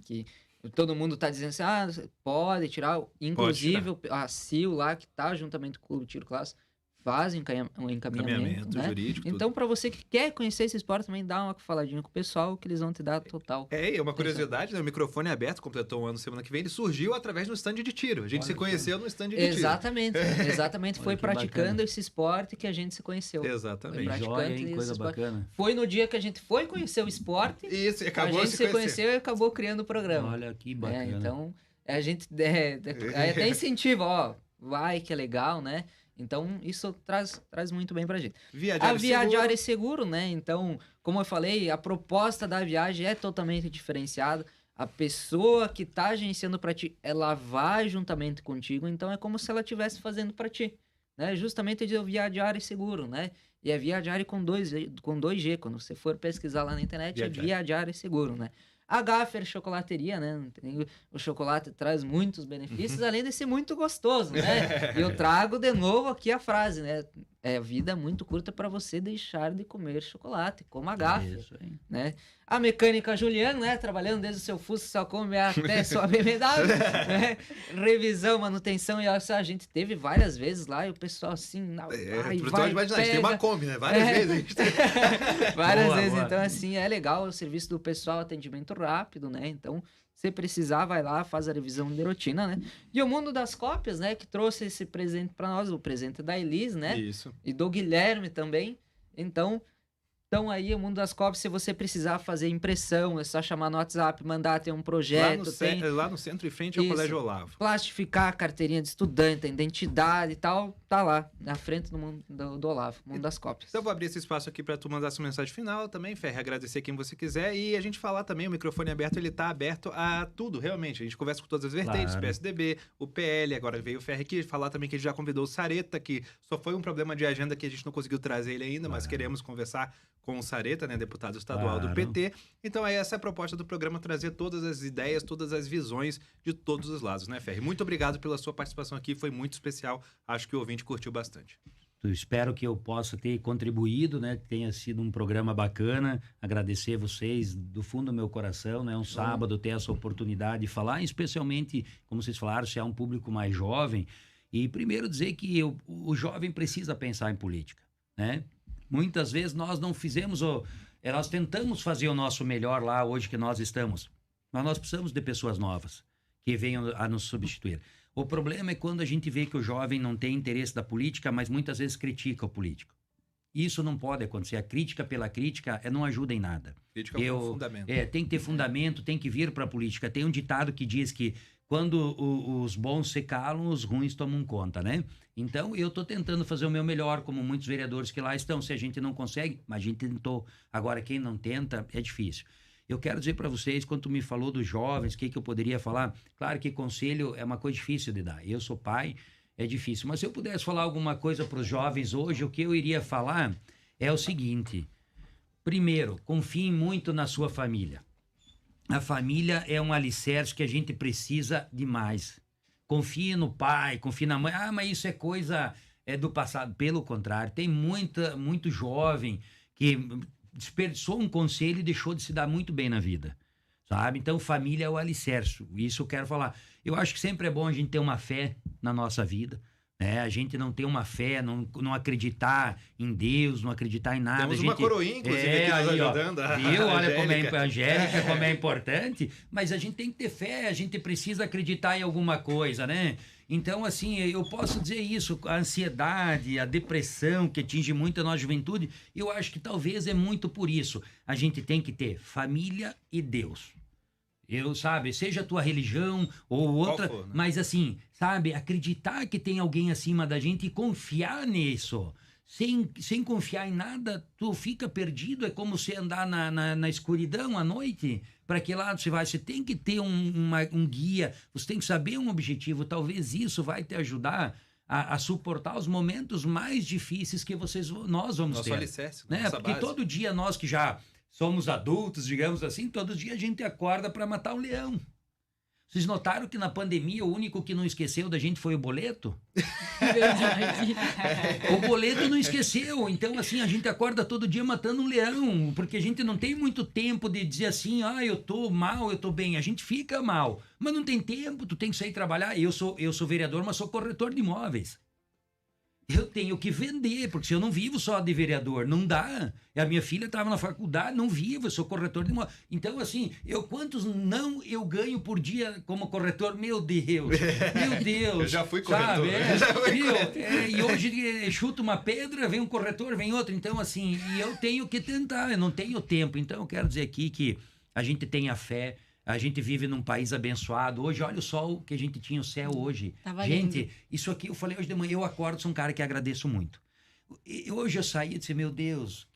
Que todo mundo tá dizendo assim, pode tirar. Inclusive, a CIL lá, que tá juntamente com o Clube Tiro Classe, faz um encaminhamento, né? jurídico. Então, para você que quer conhecer esse esporte, também dá uma faladinha com o pessoal, que eles vão te dar total. Uma curiosidade, né? O microfone é aberto, completou um ano semana que vem. Ele surgiu através do stand de tiro. A gente se conheceu no stand de tiro. Exatamente. Foi que praticando bacana. esse esporte que a gente se conheceu. Exatamente. Praticante Joia, hein? Coisa esse esporte. bacana. Foi no dia que a gente foi conhecer o esporte, Isso, e a acabou gente se se conhecer. conheceu e acabou criando o programa. Olha que bacana. Então, a gente até incentiva, ó, vai que é legal, né? Então, isso traz muito bem pra gente. A Viajar é seguro, né? Então, como eu falei, a proposta da viagem é totalmente diferenciada. A pessoa que tá agenciando pra ti, ela vai juntamente contigo, então é como se ela estivesse fazendo pra ti, né? Justamente o Viajar é seguro, né? E é Viajar com 2G, quando você for pesquisar lá na internet, é Viajar é seguro, né? A Gaffer Chocolateria, né? O chocolate traz muitos benefícios, além de ser muito gostoso, né? E eu trago de novo aqui a frase, né? A vida é muito curta para você deixar de comer chocolate, como a Gaffer, Isso aí. né? A Mecânica Juliano, né? Trabalhando desde o seu Fusca, só come até sua BMW, né? Revisão, manutenção, e a gente teve várias vezes lá, e o pessoal assim... A gente tem uma Kombi, né? Várias vezes. A gente tem... Várias vezes, então assim, é legal o serviço do pessoal, atendimento rápido, né? Então, se precisar, vai lá, faz a revisão de rotina, né? E o Mundo das Cópias, né? Que trouxe esse presente para nós, o presente da Elis, né? Isso. E do Guilherme também. Então aí, o Mundo das Cópias, se você precisar fazer impressão, é só chamar no WhatsApp, mandar, tem um projeto, lá no centro e frente ao Isso. Colégio Olavo. Plastificar a carteirinha de estudante, a identidade e tal, tá lá, na frente do Olavo, Mundo das Cópias. Então eu vou abrir esse espaço aqui para tu mandar sua mensagem final também, Ferre, agradecer quem você quiser e a gente falar também, o microfone aberto, ele tá aberto a tudo, realmente. A gente conversa com todas as vertentes, Claro. PSDB, o PL, agora veio o Ferre aqui, falar também que ele já convidou o Sareta, que só foi um problema de agenda que a gente não conseguiu trazer ele ainda, mas queremos conversar com o Sareta, né, deputado estadual do Claro. PT. Então essa é a proposta do programa, trazer todas as ideias, todas as visões de todos os lados, né, Ferre? Muito obrigado pela sua participação aqui, foi muito especial, acho que o ouvinte curtiu bastante. Eu espero que eu possa ter contribuído, né? Que tenha sido um programa bacana. Agradecer vocês do fundo do meu coração, né? Um sábado ter essa oportunidade de falar, especialmente, como vocês falaram, se é um público mais jovem. E primeiro dizer que o jovem precisa pensar em política, né? Muitas vezes nós não fizemos, nós tentamos fazer o nosso melhor lá hoje que nós estamos, mas nós precisamos de pessoas novas que venham a nos substituir. O problema é quando a gente vê que o jovem não tem interesse da política, mas muitas vezes critica o político. Isso não pode acontecer. A crítica pela crítica não ajuda em nada. Crítica é um fundamento. Tem que ter fundamento, tem que vir para a política. Tem um ditado que diz que quando os bons se calam, os ruins tomam conta, né? Então, eu estou tentando fazer o meu melhor, como muitos vereadores que lá estão. Se a gente não consegue, mas a gente tentou. Agora, quem não tenta, é difícil. Eu quero dizer para vocês, quando tu me falou dos jovens, o que eu poderia falar? Claro que conselho é uma coisa difícil de dar. Eu sou pai, é difícil. Mas se eu pudesse falar alguma coisa para os jovens hoje, o que eu iria falar é o seguinte. Primeiro, confiem muito na sua família. A família é um alicerce que a gente precisa demais. Confie no pai, confie na mãe. Ah, mas isso é coisa do passado. Pelo contrário, tem muito jovem que desperdiçou um conselho e deixou de se dar muito bem na vida, sabe? Então, família é o alicerce. Isso eu quero falar. Eu acho que sempre é bom a gente ter uma fé na nossa vida, né? A gente não ter uma fé, não acreditar em Deus, não acreditar em nada. Temos a gente, uma coroinha, inclusive, aqui nos ajudando. Viu? Olha como é a Angélica, como é importante. Mas a gente tem que ter fé, a gente precisa acreditar em alguma coisa, né? Então, assim, eu posso dizer isso, a ansiedade, a depressão que atinge muito a nossa juventude, eu acho que talvez é muito por isso. A gente tem que ter família e Deus. Sabe, seja a tua religião ou outra, for, né? mas assim, sabe, acreditar que tem alguém acima da gente e confiar nisso. Sem confiar em nada, tu fica perdido, é como você andar na escuridão à noite. Para que lado você vai? Você tem que ter um guia, você tem que saber um objetivo. Talvez isso vai te ajudar a suportar os momentos mais difíceis que nós vamos Nosso ter. alicerce, Né? nossa Porque base. todo dia nós que já somos adultos, digamos assim, todo dia a gente acorda para matar um leão. Vocês notaram que na pandemia o único que não esqueceu da gente foi o boleto? Verdade. O boleto não esqueceu. Então, assim, a gente acorda todo dia matando um leão, porque a gente não tem muito tempo de dizer assim, eu tô mal, eu tô bem. A gente fica mal, mas não tem tempo, tu tem que sair trabalhar. Eu sou vereador, mas sou corretor de imóveis. Eu tenho que vender, porque se eu não vivo só de vereador, não dá. A minha filha estava na faculdade, não vivo, eu sou corretor de imóveis. Então, assim, quantos não eu ganho por dia como corretor? Meu Deus, meu Deus. Eu já fui corretor. Sabe? Já fui Viu? corretor. E hoje chuta uma pedra, vem um corretor, vem outro. Então, assim, e eu tenho que tentar, eu não tenho tempo. Então, eu quero dizer aqui que a gente tenha fé. A gente vive num país abençoado. Hoje, olha o sol que a gente tinha, o céu hoje. Tava Gente, lindo. isso aqui eu falei hoje de manhã, eu acordo, sou um cara que agradeço muito. Hoje eu saí e disse, meu Deus,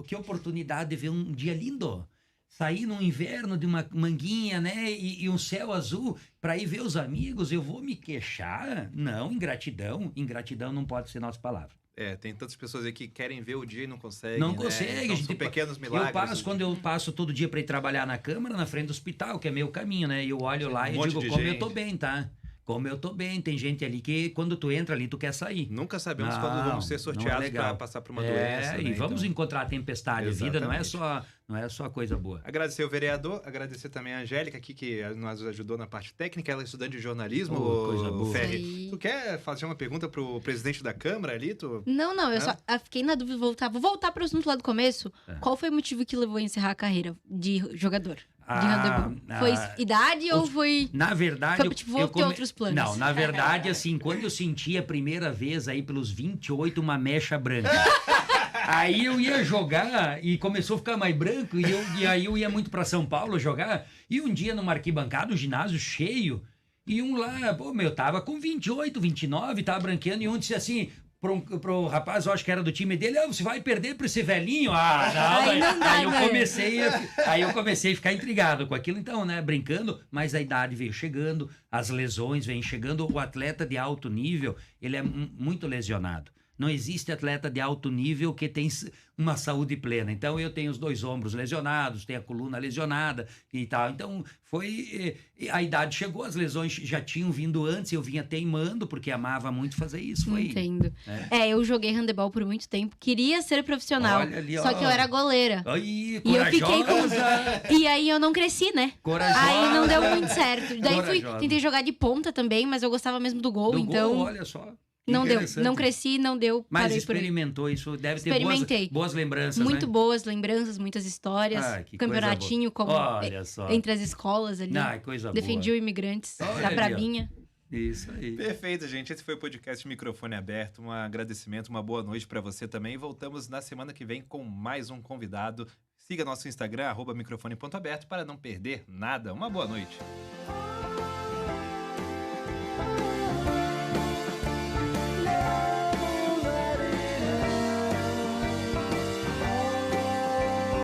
que oportunidade de ver um dia lindo. Sair no inverno de uma manguinha, né, e um céu azul para ir ver os amigos, eu vou me queixar? Não, ingratidão não pode ser nossa palavra. Tem tantas pessoas aí que querem ver o dia e não conseguem. Não né? consegue, Então, a gente são pequenos milagres. Quando eu passo todo dia para ir trabalhar na Câmara, na frente do hospital, que é meu caminho, né? Eu olho lá e monte digo, de como eu gente. tô bem, tá? Como eu tô bem. Tem gente ali que quando tu entra ali, tu quer sair. Nunca sabemos Não, quando vamos ser não é sorteados legal. para passar por uma doença. E né? vamos Então, encontrar a tempestade. A vida não é Exatamente. só coisa boa. agradecer o vereador, agradecer também a Angélica aqui, que nos ajudou na parte técnica. Ela é estudante de jornalismo, Coisa boa. Ferri. Isso aí. Tu quer fazer uma pergunta pro presidente da Câmara ali? Não, eu só fiquei na dúvida, vou voltar para o assunto lá do começo. Qual foi o motivo que levou a encerrar a carreira de jogador de handebol? Foi idade ou foi... Na verdade, Foi, tipo, vou ter outros planos. Não, na verdade, assim, quando eu senti a primeira vez aí pelos 28 uma mecha branca. Aí eu ia jogar e começou a ficar mais branco e aí eu ia muito pra São Paulo jogar. E um dia numa arquibancada, um ginásio cheio, e um lá, tava com 28, 29, tava branqueando, e um disse assim... Pro rapaz, eu acho que era do time dele, você vai perder pra esse velhinho? Aí não dá, aí né? eu comecei a ficar intrigado com aquilo, então, né, brincando, mas a idade veio chegando, as lesões vêm chegando, o atleta de alto nível, ele é muito lesionado. Não existe atleta de alto nível que tem uma saúde plena. Então, eu tenho os 2 ombros lesionados, tenho a coluna lesionada e tal. Então, a idade chegou, as lesões já tinham vindo antes, eu vinha teimando, porque amava muito fazer isso. Entendo. Eu joguei handebol por muito tempo, queria ser profissional, ali, só que eu era goleira. Aí, e eu fiquei E aí eu não cresci, né? Corajosa. Aí não deu muito certo. Daí tentei jogar de ponta também, mas eu gostava mesmo do gol, então... Gol, olha só. Não deu, não cresci, não deu. Mas experimentou isso, deve ter boas lembranças, muito boas lembranças, muitas histórias. Campeonatinho como entre as escolas ali. Coisa defendi boa. o Imigrantes da Brabinha. Isso aí. Perfeito, gente. Esse foi o podcast Microfone Aberto. Um agradecimento, uma boa noite para você também. Voltamos na semana que vem com mais um convidado. Siga nosso Instagram, @microfone.aberto, para não perder nada. Uma boa noite.